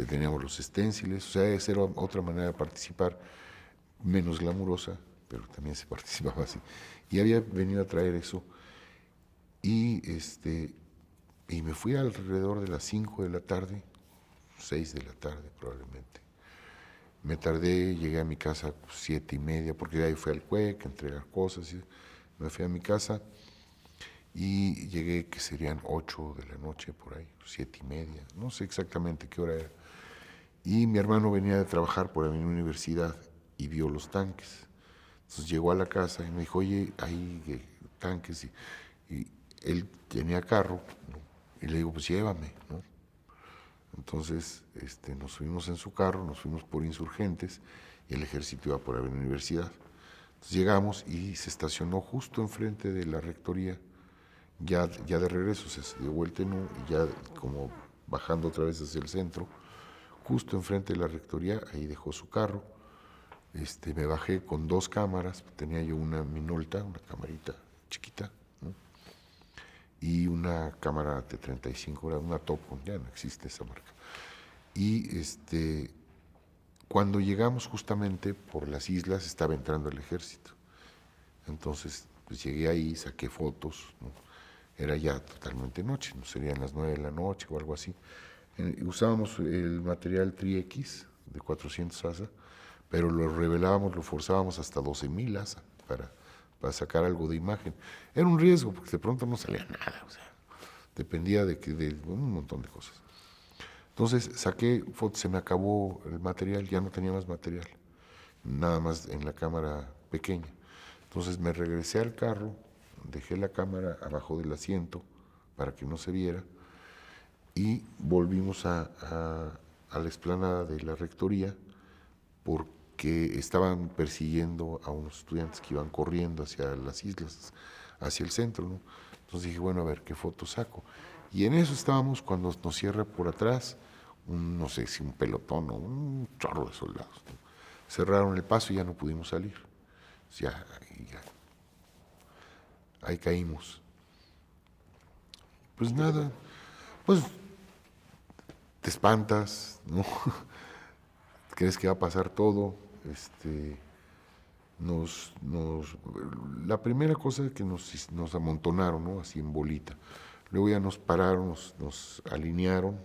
teníamos los esténciles, o sea, esa era otra manera de participar, menos glamurosa, pero también se participaba así. Y había venido a traer eso y, y me fui alrededor de las 5 de la tarde, 6 de la tarde probablemente. Me tardé, llegué a mi casa 7:30, porque de ahí fui al CUEC a entregar cosas, y me fui a mi casa y llegué que serían 8 de la noche por ahí, 7:30, no sé exactamente qué hora era. Y mi hermano venía de trabajar por la universidad y vio los tanques. Entonces llegó a la casa y me dijo, oye, hay tanques. Y él tenía carro, ¿no? Y le digo, pues llévame, ¿no? Entonces nos subimos en su carro, nos fuimos por Insurgentes y el ejército iba por la universidad. Entonces llegamos y se estacionó justo enfrente de la rectoría, ya de regreso, se dio vuelta y ya como bajando otra vez hacia el centro, justo enfrente de la rectoría, ahí dejó su carro. Me bajé con 2 cámaras, tenía yo una Minolta, una camarita chiquita, ¿no? Y una cámara de 35 horas, una Topcon, ya no existe esa marca. Y cuando llegamos justamente por las islas estaba entrando el ejército. Entonces, pues llegué ahí, saqué fotos, ¿no? Era ya totalmente noche, no serían las 9 de la noche o algo así. Usábamos el material Tri-X de 400 ASA, pero lo revelábamos, lo forzábamos hasta 12,000 ASA para sacar algo de imagen. Era un riesgo, porque de pronto no salía nada, o sea, dependía de un montón de cosas. Entonces saqué fotos, se me acabó el material, ya no tenía más material, nada más en la cámara pequeña. Entonces me regresé al carro, dejé la cámara abajo del asiento para que no se viera y volvimos a la explanada de la rectoría porque estaban persiguiendo a unos estudiantes que iban corriendo hacia las islas, hacia el centro, ¿no? Entonces dije, bueno, a ver qué foto saco. Y en eso estábamos cuando nos cierra por atrás, no sé si un pelotón o un chorro de soldados, ¿no? Cerraron el paso y ya no pudimos salir. Ya, ahí caímos. Pues nada, pues te espantas, ¿no? Crees que va a pasar todo. La primera cosa es que nos amontonaron, ¿no? Así en bolita. Luego ya nos pararon, nos alinearon,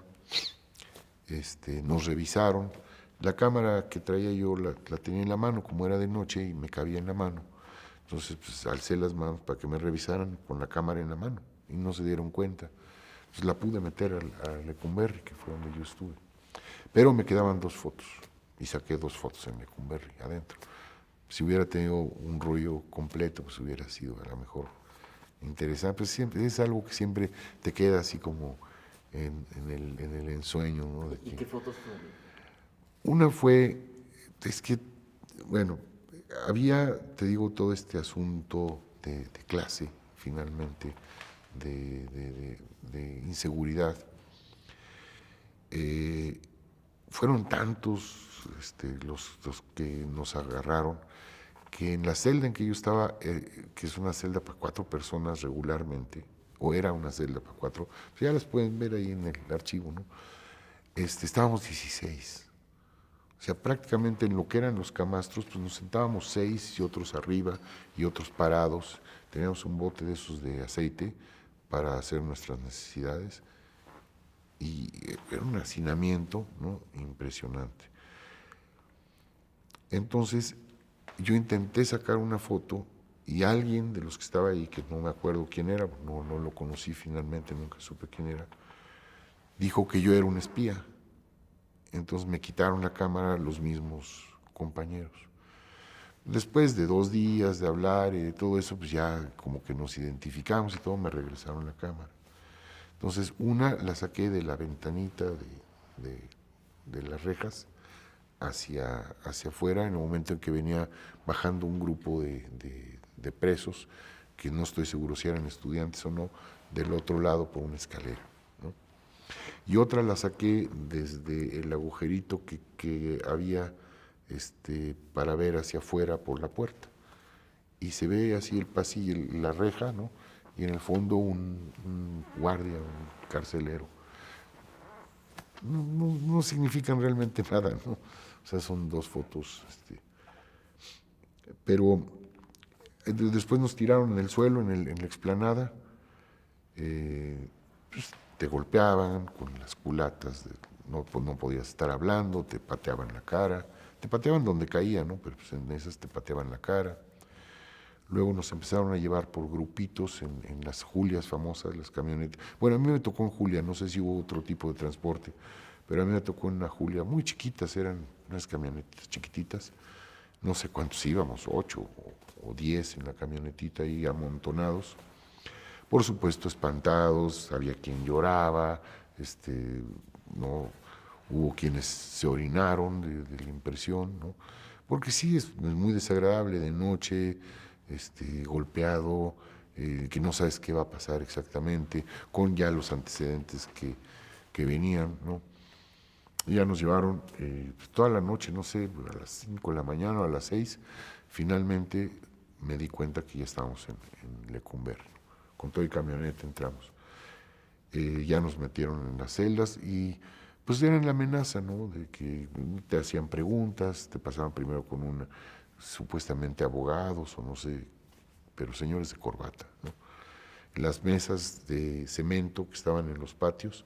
nos revisaron. La cámara que traía yo la tenía en la mano, como era de noche y me cabía en la mano. Entonces, pues alcé las manos para que me revisaran con la cámara en la mano y no se dieron cuenta. Entonces la pude meter a Lecumberri, que fue donde yo estuve. Pero me quedaban 2 fotos y saqué 2 fotos en Lecumberri, adentro. Si hubiera tenido un rollo completo, pues hubiera sido a lo mejor interesante. Pues siempre, es algo que siempre te queda así como en el ensueño, ¿no? ¿Y qué fotos fueron? Una fue, es que, bueno, había, te digo, todo este asunto de clase, finalmente, de inseguridad. Fueron tantos los que nos agarraron, que en la celda en que yo estaba, que es una celda para 4 personas regularmente, o era una celda para 4, pues ya las pueden ver ahí en el archivo, ¿no? Estábamos 16. O sea, prácticamente en lo que eran los camastros, pues nos sentábamos 6 y otros arriba y otros parados. Teníamos un bote de esos de aceite para hacer nuestras necesidades. Y era un hacinamiento, ¿no? Impresionante. Entonces, yo intenté sacar una foto y alguien de los que estaba ahí, que no me acuerdo quién era, no lo conocí finalmente, nunca supe quién era, dijo que yo era un espía. Entonces me quitaron la cámara los mismos compañeros. Después de 2 días de hablar y de todo eso, pues ya como que nos identificamos y todo, me regresaron la cámara. Entonces una la saqué de la ventanita de las rejas hacia afuera en el momento en que venía bajando un grupo de presos, que no estoy seguro si eran estudiantes o no, del otro lado por una escalera, ¿no? Y otra la saqué desde el agujerito que había para ver hacia afuera por la puerta. Y se ve así el pasillo, la reja, ¿no? Y en el fondo un guardia, un carcelero. No significan realmente nada, ¿no? O sea, son 2 fotos. Pero después nos tiraron en el suelo, en la explanada. Pues, te golpeaban con las culatas, pues, no podías estar hablando, te pateaban la cara, te pateaban donde caía, ¿no? Pero pues en esas te pateaban la cara. Luego nos empezaron a llevar por grupitos en las Julias famosas, las camionetas. Bueno, a mí me tocó en Julia, no sé si hubo otro tipo de transporte, pero a mí me tocó en una Julia, muy chiquitas, eran unas camionetas chiquititas. No sé cuántos íbamos, 8 o 10 en la camionetita ahí amontonados. Por supuesto espantados, había quien lloraba, no, hubo quienes se orinaron de la impresión, ¿no? Porque sí es muy desagradable de noche, golpeado, que no sabes qué va a pasar exactamente, con ya los antecedentes que venían, ¿no? Ya nos llevaron toda la noche, no sé, a las 5 de la mañana o a las 6, finalmente me di cuenta que ya estábamos en Lecumberri, ¿no? Con todo el camioneta entramos. Ya nos metieron en las celdas y pues eran la amenaza, ¿no? De que te hacían preguntas, te pasaban primero con supuestamente abogados o no sé, pero señores de corbata, ¿no? Las mesas de cemento que estaban en los patios,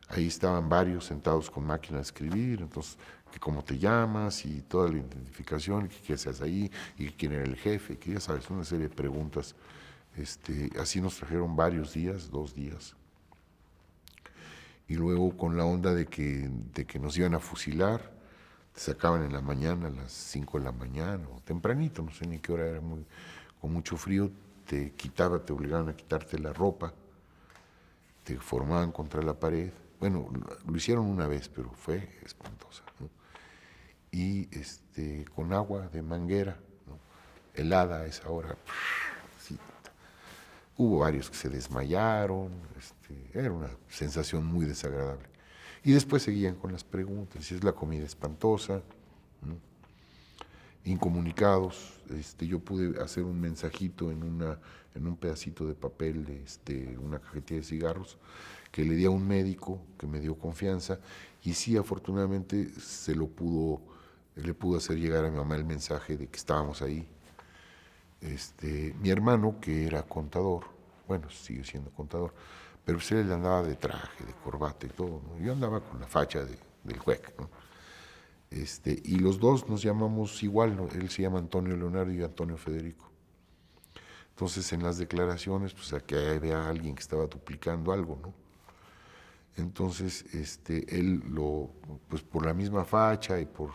ahí estaban varios sentados con máquina de escribir, entonces, que cómo te llamas y toda la identificación, que qué haces ahí, y quién era el jefe, que ya sabes, una serie de preguntas. Así nos trajeron varios días, 2 días. Y luego con la onda de que nos iban a fusilar, te sacaban en la mañana, a las 5 de la mañana, o tempranito, no sé ni qué hora era, con mucho frío, te obligaban a quitarte la ropa, te formaban contra la pared. Bueno, lo hicieron una vez, pero fue espantosa, ¿no? Y con agua de manguera, ¿no? Helada a esa hora. Sí. Hubo varios que se desmayaron, era una sensación muy desagradable. Y después seguían con las preguntas, si es la comida espantosa, ¿no? Incomunicados. Yo pude hacer un mensajito en un pedacito de papel de una cajetilla de cigarros que le di a un médico que me dio confianza y sí, afortunadamente le pudo hacer llegar a mi mamá el mensaje de que estábamos ahí. Mi hermano, que era contador, bueno, sigue siendo contador, pero pues él andaba de traje, de corbata y todo, ¿no? Yo andaba con la facha del juec, ¿no? Y los dos nos llamamos igual, ¿no? Él se llama Antonio Leonardo y yo Antonio Federico. Entonces en las declaraciones, pues aquí había alguien que estaba duplicando algo, ¿no? Entonces él pues por la misma facha y por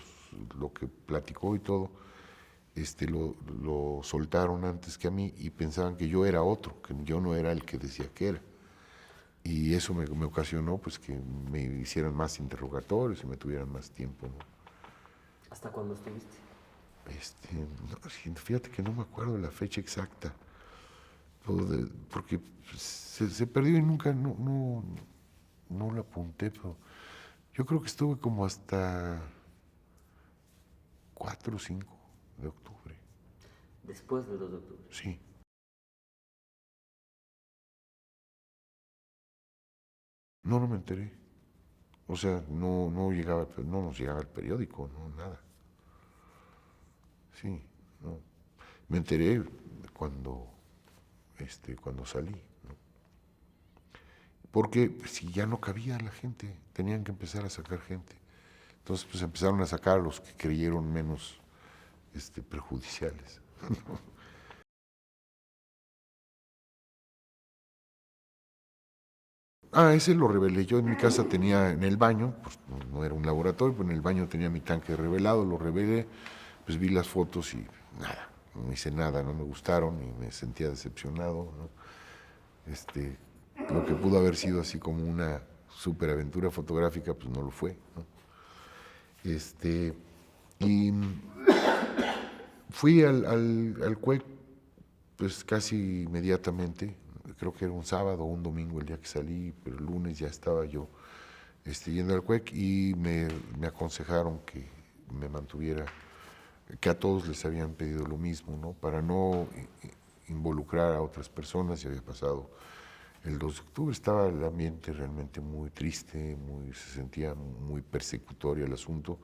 lo que platicó y todo, lo soltaron antes que a mí y pensaban que yo era otro, que yo no era el que decía que era. Y eso me ocasionó pues que me hicieran más interrogatorios y me tuvieran más tiempo, ¿no? ¿Hasta cuándo estuviste? No, fíjate que no me acuerdo de la fecha exacta, porque se perdió y nunca, no la apunté, pero yo creo que estuve como hasta 4 o 5 de octubre. Después del 2 de octubre. Sí. No me enteré. O sea, no nos llegaba el periódico, no, nada. Sí, no. Me enteré cuando, cuando salí, ¿no? Porque pues, si ya no cabía la gente, tenían que empezar a sacar gente. Entonces, pues empezaron a sacar a los que creyeron menos perjudicados. judiciales. Ese lo revelé. Yo en mi casa tenía en el baño, pues no era un laboratorio, pero en el baño tenía mi tanque revelado, lo revelé, pues vi las fotos y nada, no hice nada, no me gustaron y me sentía decepcionado, ¿no? Lo que pudo haber sido así como una superaventura fotográfica, pues no lo fue, ¿no? Y fui al CUEC pues casi inmediatamente, creo que era un sábado o un domingo el día que salí, pero el lunes ya estaba yo yendo al CUEC y me aconsejaron que me mantuviera, que a todos les habían pedido lo mismo, ¿no? Para no involucrar a otras personas. Ya había pasado el 2 de octubre, estaba el ambiente realmente muy triste, se sentía muy persecutorio el asunto.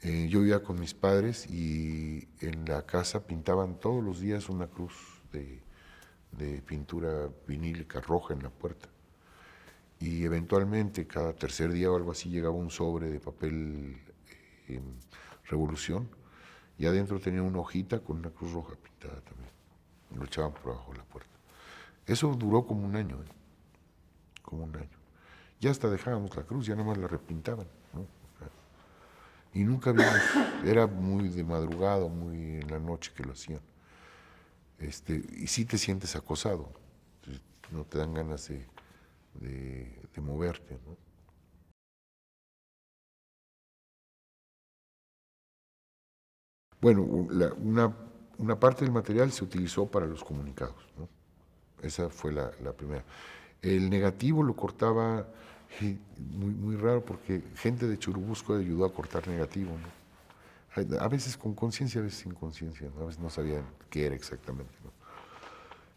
Yo vivía con mis padres y en la casa pintaban todos los días una cruz de pintura vinílica roja en la puerta. Y eventualmente, cada tercer día o algo así, llegaba un sobre de papel Revolución y adentro tenía una hojita con una cruz roja pintada también. Y lo echaban por abajo de la puerta. Eso duró como un año, como un año. Ya hasta dejábamos la cruz, ya nada más la repintaban, ¿no? Y nunca vimos, era muy de madrugada, muy en la noche que lo hacían. Y sí te sientes acosado, no te dan ganas de moverte, ¿no? Bueno, una parte del material se utilizó para los comunicados, ¿no? Esa fue la primera. El negativo lo cortaba, muy raro, porque gente de Churubusco ayudó a cortar negativo, ¿no? A veces con conciencia, a veces sin conciencia, ¿no? A veces no sabían qué era exactamente, ¿no?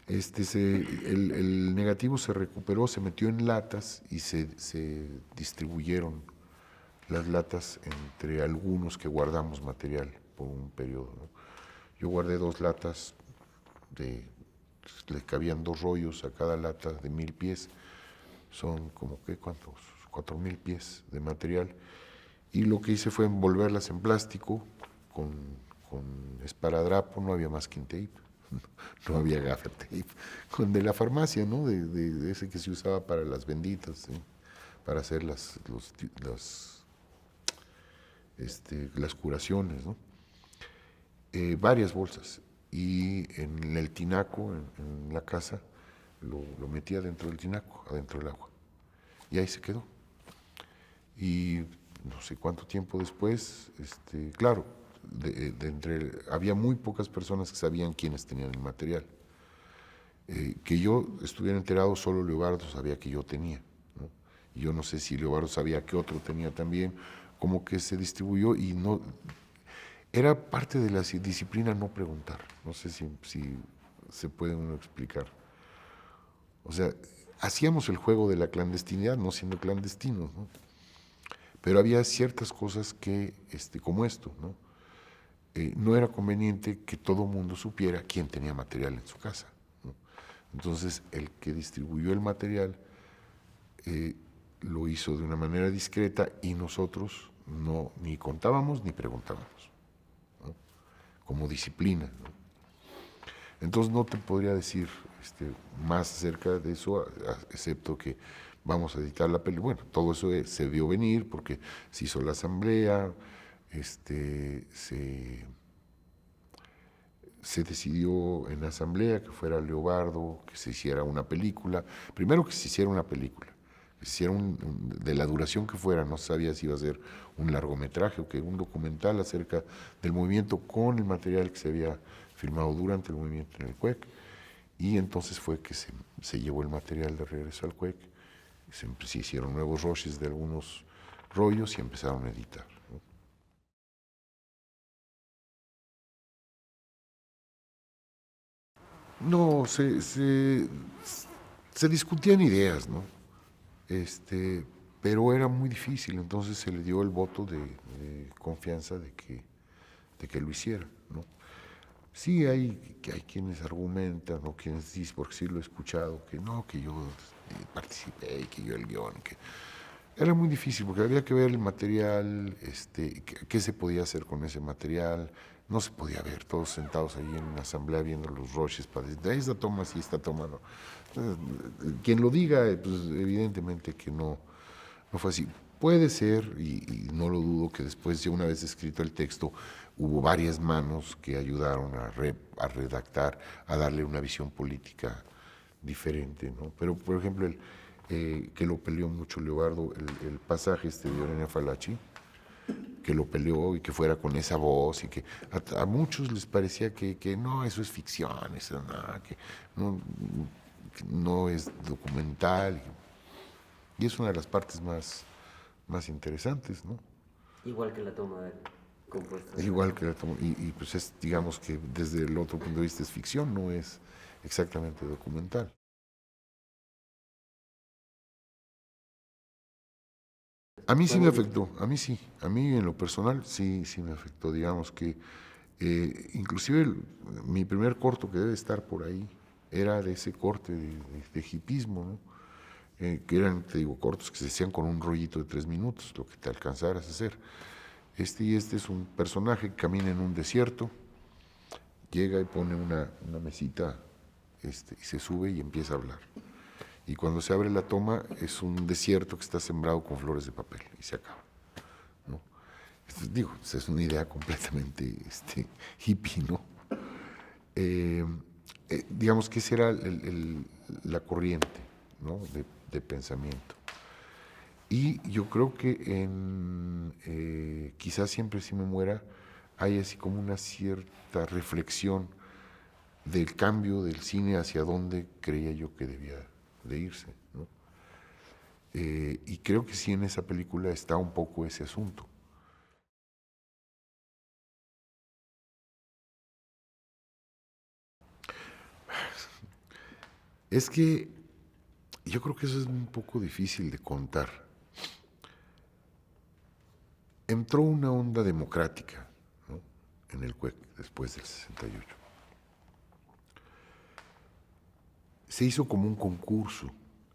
El negativo se recuperó, se metió en latas y se distribuyeron las latas entre algunos que guardamos material por un periodo, ¿no? Yo guardé 2 latas, le cabían 2 rollos a cada lata de 1000 pies, son como que, ¿cuántos? 4000 pies de material. Y lo que hice fue envolverlas en plástico con esparadrapo, no había masking tape, no había gaffer tape, con de la farmacia, ¿no? De ese que se usaba para las benditas, ¿sí? Para hacer las curaciones, ¿no? Varias bolsas. Y en el tinaco, en la casa, lo metía dentro del tinaco, adentro del agua. Y ahí se quedó. Y no sé cuánto tiempo después, claro, había muy pocas personas que sabían quiénes tenían el material. Que yo estuviera enterado, solo Leobardo sabía que yo tenía, ¿no? Y yo no sé si Leobardo sabía que otro tenía también, como que se distribuyó y no... Era parte de la disciplina no preguntar, no sé si se puede uno explicar. O sea, hacíamos el juego de la clandestinidad, no siendo clandestinos, ¿no? Pero había ciertas cosas que, como esto, ¿no? No era conveniente que todo mundo supiera quién tenía material en su casa, ¿no? Entonces, el que distribuyó el material lo hizo de una manera discreta y nosotros no ni contábamos ni preguntábamos, ¿no? Como disciplina, ¿no? Entonces no te podría decir más acerca de eso, excepto que vamos a editar la película. Bueno, todo eso se vio venir porque se hizo la asamblea, se decidió en la asamblea que fuera Leobardo, que se hiciera una película. Primero que se hiciera una película, que se hiciera de la duración que fuera, no sabía si iba a ser un largometraje o que un documental acerca del movimiento con el material que se había filmado durante el movimiento en el CUEC. Y entonces fue que se llevó el material de regreso al CUEC, se hicieron nuevos roches de algunos rollos y empezaron a editar, ¿no? No, se discutían ideas, ¿no? Pero era muy difícil, entonces se le dio el voto de confianza de que lo hiciera, ¿no? Sí hay quienes argumentan, o quienes dicen, porque sí lo he escuchado, que no, que yo participé, que yo el guión, que era muy difícil porque había que ver el material, qué se podía hacer con ese material, no se podía ver, todos sentados ahí en una asamblea viendo los roches para decir, esta toma sí, esta toma no. Quien lo diga, pues evidentemente que no fue así. Puede ser, y no lo dudo, que después, ya una vez escrito el texto, hubo varias manos que ayudaron a redactar, a darle una visión política diferente, ¿no? Pero, por ejemplo, que lo peleó mucho Leobardo, el pasaje de Orena Falachi, que lo peleó y que fuera con esa voz, y que a muchos les parecía que no, eso es ficción, eso no, que no es documental. Y es una de las partes más interesantes, ¿no? Igual que la toma del compuesto. Es igual que y pues es, digamos que desde el otro punto de vista es ficción, no es exactamente documental. A mí sí me afectó, a mí sí, a mí en lo personal sí me afectó, digamos que inclusive mi primer corto que debe estar por ahí era de ese corte de hipismo, ¿no? Que eran, te digo, cortos que se hacían con un rollito de 3 minutos, lo que te alcanzaras a hacer. Este es un personaje que camina en un desierto, llega y pone una mesita y se sube y empieza a hablar. Y cuando se abre la toma es un desierto que está sembrado con flores de papel y se acaba, ¿no? Digo, es una idea completamente hippie, ¿no? Digamos que esa era la corriente, ¿no? de pensamiento. Y yo creo que quizás siempre si me muera hay así como una cierta reflexión del cambio del cine hacia dónde creía yo que debía de irse, ¿no? Y creo que sí en esa película está un poco ese asunto. Es que yo creo que eso es un poco difícil de contar. Entró una onda democrática, ¿no? En el CUEC después del 68. Se hizo como un concurso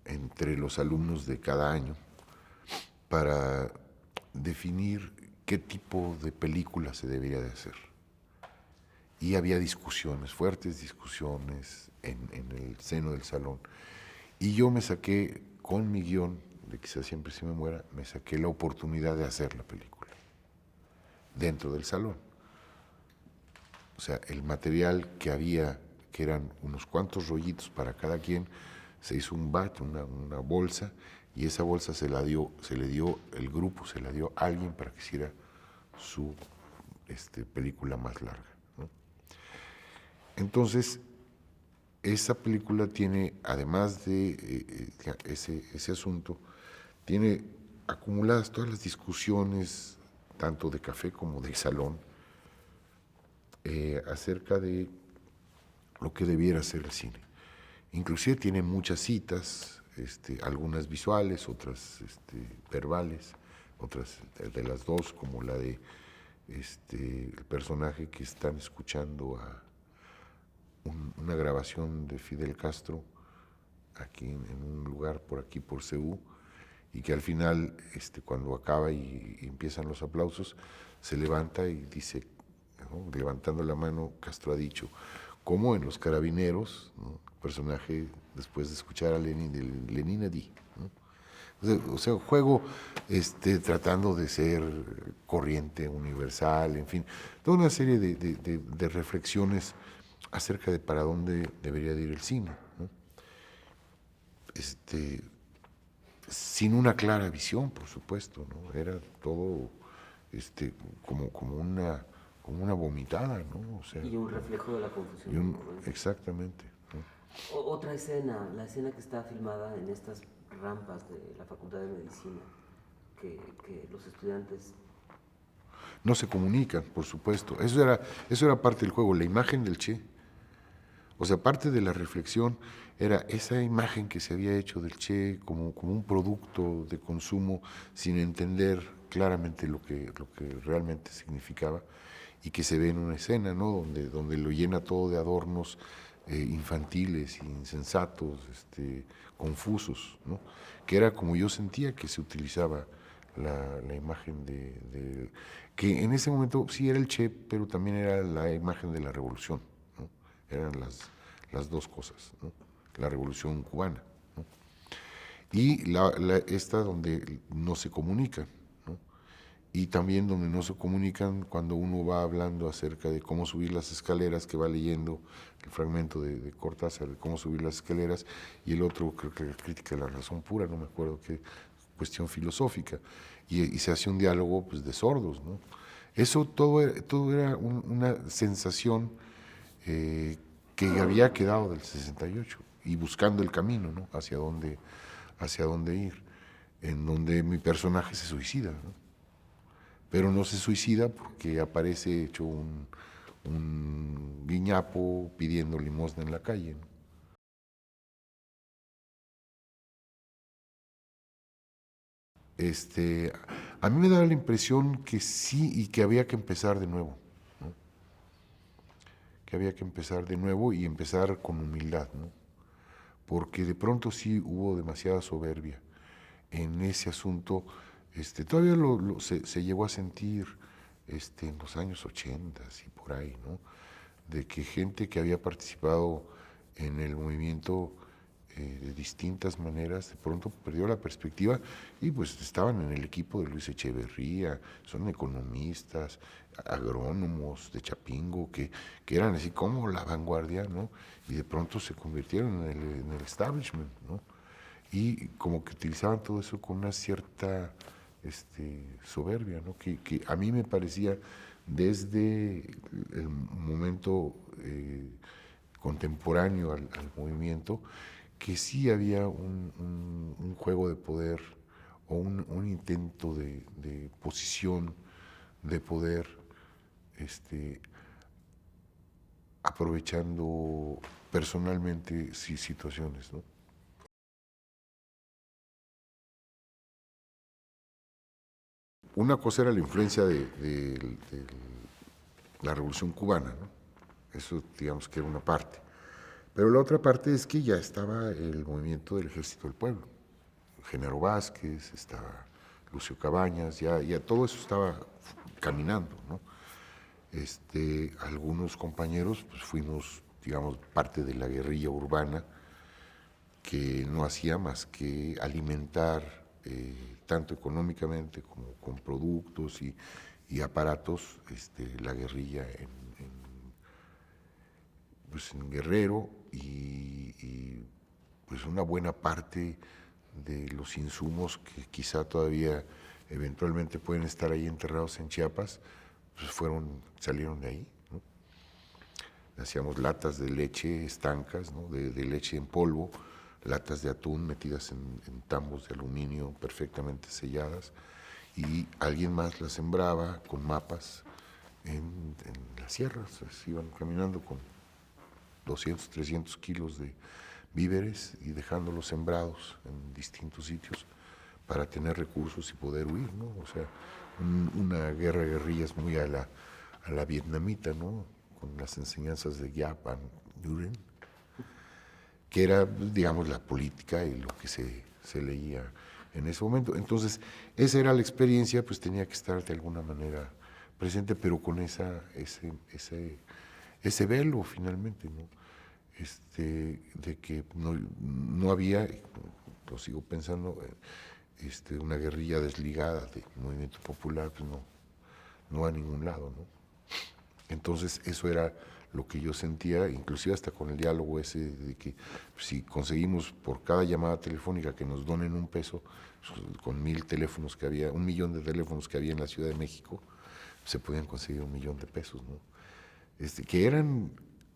entre los alumnos de cada año para definir qué tipo de película se debería de hacer. Y había discusiones, fuertes discusiones en el seno del salón. Y yo me saqué, con mi guión, de Quizás siempre se me muera, me saqué la oportunidad de hacer la película, dentro del salón. O sea, el material que había, que eran unos cuantos rollitos para cada quien, se hizo un batch, una bolsa, y esa bolsa se le dio el grupo, se la dio a alguien para que hiciera su película más larga, ¿no? Entonces, esa película tiene, además de ese asunto, tiene acumuladas todas las discusiones, tanto de café como de salón, acerca de lo que debiera ser el cine. Inclusive tiene muchas citas, algunas visuales, otras verbales, otras de las dos, como la de el personaje que están escuchando a una grabación de Fidel Castro aquí en un lugar por aquí por Ceú, y que al final cuando acaba y empiezan los aplausos se levanta y dice, ¿no? Levantando la mano, Castro ha dicho, como en Los Carabineros, ¿no? El personaje después de escuchar a Lenin, Lenin a di, ¿no? O sea, juego tratando de ser corriente universal, en fin, toda una serie de reflexiones acerca de para dónde debería de ir el cine, ¿no? Sin una clara visión, por supuesto, ¿no? Era todo como una vomitada, ¿no? O sea, Y un reflejo de la confusión. Exactamente, ¿no? Otra escena, la escena que está filmada en estas rampas de la Facultad de Medicina, que los estudiantes... No se comunican, por supuesto. Eso era parte del juego, la imagen del Che. O sea, parte de la reflexión era esa imagen que se había hecho del Che como un producto de consumo sin entender claramente lo que realmente significaba, y que se ve en una escena, ¿no? Donde lo llena todo de adornos infantiles, insensatos, confusos, ¿no? Que era como yo sentía que se utilizaba la imagen que en ese momento sí era el Che, pero también era la imagen de la revolución, ¿no? Eran las dos cosas, ¿no? La revolución cubana, ¿no? Y esta donde no se comunican, ¿no? Y también donde no se comunican cuando uno va hablando acerca de cómo subir las escaleras, que va leyendo el fragmento de Cortázar, de cómo subir las escaleras, y el otro creo que la crítica de la razón pura, no me acuerdo qué cuestión filosófica, y se hace un diálogo pues, de sordos, ¿no? Eso todo era una sensación que había quedado del 68 y buscando el camino, ¿no? Hacia dónde ir, en donde mi personaje se suicida, ¿no? Pero no se suicida porque aparece hecho un guiñapo pidiendo limosna en la calle, ¿no? Este, a mí me daba la impresión que sí y que había que empezar de nuevo, ¿no? Que había que empezar de nuevo y empezar con humildad, ¿no? Porque de pronto sí hubo demasiada soberbia en ese asunto. Todavía se llegó a sentir en los años 80 y por ahí, ¿no? De que gente que había participado en el movimiento de distintas maneras, de pronto perdió la perspectiva y pues estaban en el equipo de Luis Echeverría, son economistas, agrónomos de Chapingo, que eran así como la vanguardia, ¿no? Y de pronto se convirtieron en el establishment, ¿no? Y como que utilizaban todo eso con una cierta soberbia, ¿no? Que a mí me parecía desde el momento contemporáneo al movimiento, que sí había un juego de poder o un intento de posición de poder, aprovechando personalmente sí, situaciones, ¿no? Una cosa era la influencia de la Revolución Cubana, ¿no? Eso digamos que era una parte. Pero la otra parte es que ya estaba el movimiento del Ejército del Pueblo. Genaro Vázquez, estaba Lucio Cabañas, ya todo eso estaba caminando, ¿no? Algunos compañeros pues fuimos, digamos, parte de la guerrilla urbana que no hacía más que alimentar tanto económicamente como con productos y aparatos la guerrilla pues, en Guerrero y pues una buena parte de los insumos que quizá todavía eventualmente pueden estar ahí enterrados en Chiapas, pues salieron de ahí, ¿no? Hacíamos latas de leche estancas, ¿no? de leche en polvo, latas de atún metidas en tambos de aluminio perfectamente selladas, y alguien más las sembraba con mapas en las sierras. Así iban caminando con 200, 300 kilos de víveres y dejándolos sembrados en distintos sitios para tener recursos y poder huir, ¿no? O sea, una guerra de guerrillas muy a la vietnamita, ¿no? Con las enseñanzas de Giap Van Duren, que era, digamos, la política y lo que se leía en ese momento. Entonces, esa era la experiencia, pues tenía que estar de alguna manera presente, pero con ese velo finalmente, ¿no? De que no había, lo sigo pensando, una guerrilla desligada del movimiento popular, pues no va a ningún lado, ¿no? Entonces eso era lo que yo sentía, inclusive hasta con el diálogo ese de que si conseguimos por cada llamada telefónica que nos donen un peso, con 1,000 teléfonos que había, 1,000,000 de teléfonos que había en la Ciudad de México, se podían conseguir 1,000,000 de pesos, ¿no? Que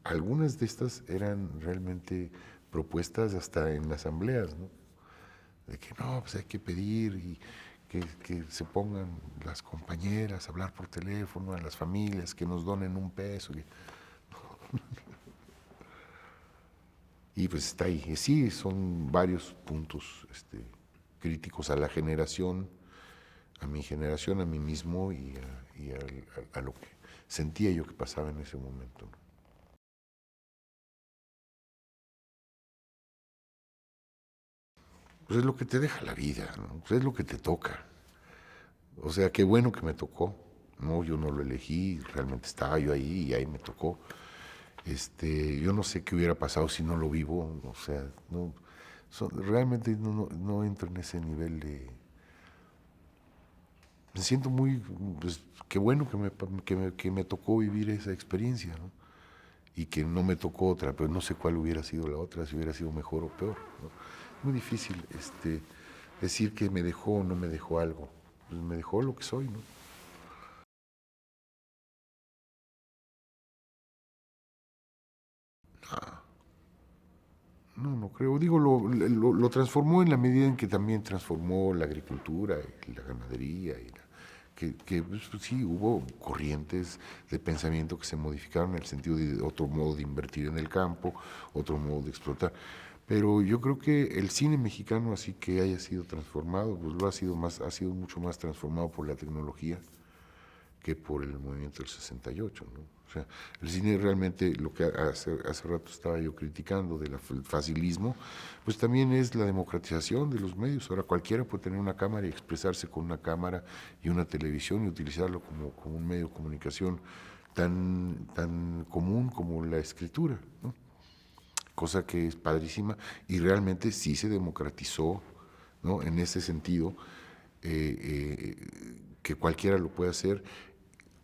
algunas de estas eran realmente propuestas hasta en asambleas, ¿no? De que no, pues hay que pedir y que se pongan las compañeras a hablar por teléfono a las familias, que nos donen un peso. Y pues está ahí. Sí, son varios puntos críticos a la generación, a mi generación, a mí mismo y a lo que sentía yo que pasaba en ese momento, ¿no? Pues es lo que te deja la vida, ¿no? Pues es lo que te toca. O sea, qué bueno que me tocó. No, yo no lo elegí, realmente estaba yo ahí y ahí me tocó. Yo no sé qué hubiera pasado si no lo vivo, o sea, no, realmente no entro en ese nivel de... Me siento muy, pues, qué bueno que me tocó vivir esa experiencia, ¿no? Y que no me tocó otra, pero no sé cuál hubiera sido la otra, si hubiera sido mejor o peor, ¿no? Muy difícil decir que me dejó o no me dejó algo. Pues me dejó lo que soy, ¿no? No, no creo. Digo, lo transformó en la medida en que también transformó la agricultura y la ganadería. Pues, sí, hubo corrientes de pensamiento que se modificaron en el sentido de otro modo de invertir en el campo, otro modo de explotar. Pero yo creo que el cine mexicano, así que haya sido transformado, pues ha sido mucho más transformado por la tecnología que por el movimiento del 68, ¿no? O sea, el cine realmente, lo que hace rato estaba yo criticando del facilismo, pues también es la democratización de los medios. Ahora cualquiera puede tener una cámara y expresarse con una cámara y una televisión y utilizarlo como un medio de comunicación tan común como la escritura, ¿no? Cosa que es padrísima y realmente sí se democratizó, ¿no? En ese sentido, que cualquiera lo puede hacer,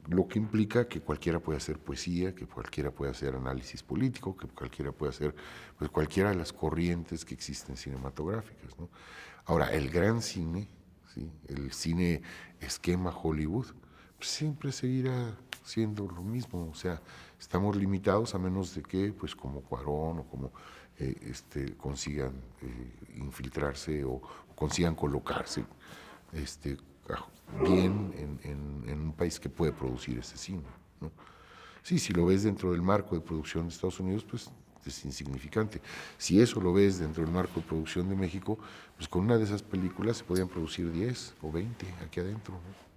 lo que implica que cualquiera puede hacer poesía, que cualquiera puede hacer análisis político, que cualquiera puede hacer pues, cualquiera de las corrientes que existen cinematográficas, ¿no? Ahora, el gran cine, ¿sí? El cine esquema Hollywood, pues siempre seguirá siendo lo mismo, o sea, estamos limitados a menos de que, pues como Cuarón o como consigan infiltrarse o consigan colocarse este, bien en un país que puede producir ese cine, ¿no? Sí, si lo ves dentro del marco de producción de Estados Unidos, pues es insignificante. Si eso lo ves dentro del marco de producción de México, pues con una de esas películas se podían producir 10 o 20 aquí adentro, ¿no?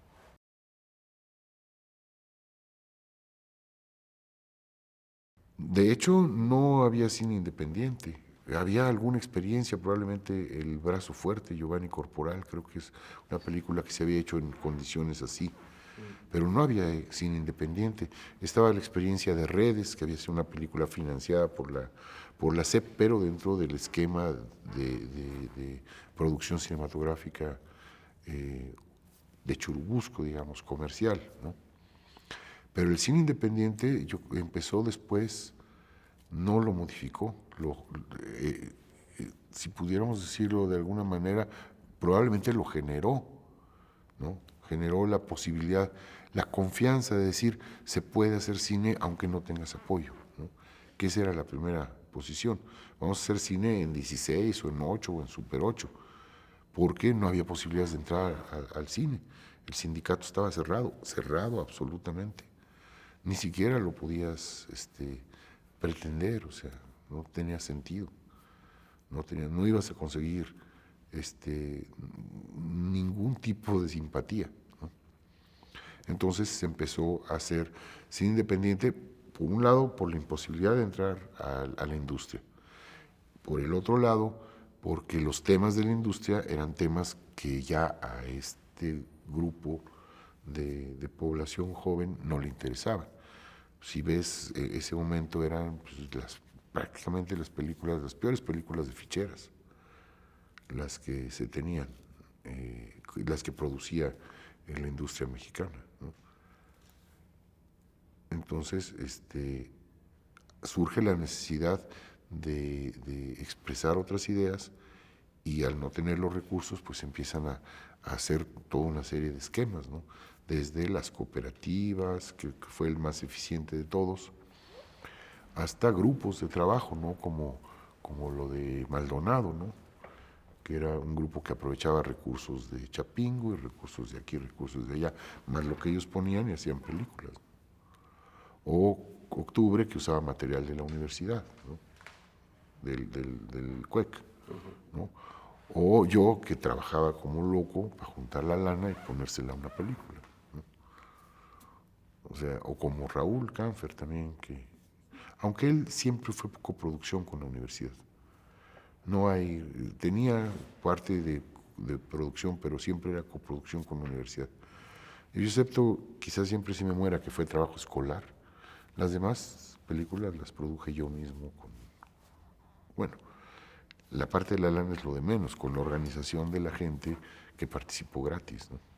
De hecho, no había cine independiente. Había alguna experiencia, probablemente El Brazo Fuerte, Giovanni Corporal, creo que es una película que se había hecho en condiciones así, pero no había cine independiente. Estaba la experiencia de Redes, que había sido una película financiada por la SEP, pero dentro del esquema de producción cinematográfica de Churubusco, digamos, comercial, ¿no? Pero el cine independiente empezó después, no lo modificó, si pudiéramos decirlo de alguna manera, probablemente lo generó, ¿no? Generó la posibilidad, la confianza de decir, se puede hacer cine aunque no tengas apoyo, ¿no? Que esa era la primera posición. Vamos a hacer cine en 16 o en 8 o en Super 8, porque no había posibilidades de entrar al cine. El sindicato estaba cerrado, cerrado absolutamente. Ni siquiera lo podías pretender, o sea, no tenía sentido. No ibas a conseguir ningún tipo de simpatía, ¿no? Entonces se empezó a hacer cine independiente, por un lado, por la imposibilidad de entrar a la industria. Por el otro lado, porque los temas de la industria eran temas que ya a este grupo de población joven no le interesaban. Si ves, ese momento eran pues, prácticamente las peores películas de ficheras, las que se tenían, las que producía en la industria mexicana, ¿no? Entonces, surge la necesidad de expresar otras ideas y al no tener los recursos, pues empiezan a hacer toda una serie de esquemas, ¿no? Desde las cooperativas, que fue el más eficiente de todos, hasta grupos de trabajo, ¿no? Como lo de Maldonado, ¿no? Que era un grupo que aprovechaba recursos de Chapingo y recursos de aquí, recursos de allá, más lo que ellos ponían y hacían películas. O Octubre, que usaba material de la universidad, ¿no? Del CUEC, ¿no? O yo, que trabajaba como loco para juntar la lana y ponérsela a una película, ¿no? O sea, o como Raúl Canfer también, que aunque él siempre fue coproducción con la universidad. No hay, tenía parte de producción, pero siempre era coproducción con la universidad. Yo excepto quizás Siempre si me muera, que fue trabajo escolar. Las demás películas las produje yo mismo. Bueno, la parte de la lana es lo de menos, con la organización de la gente que participó gratis, ¿no?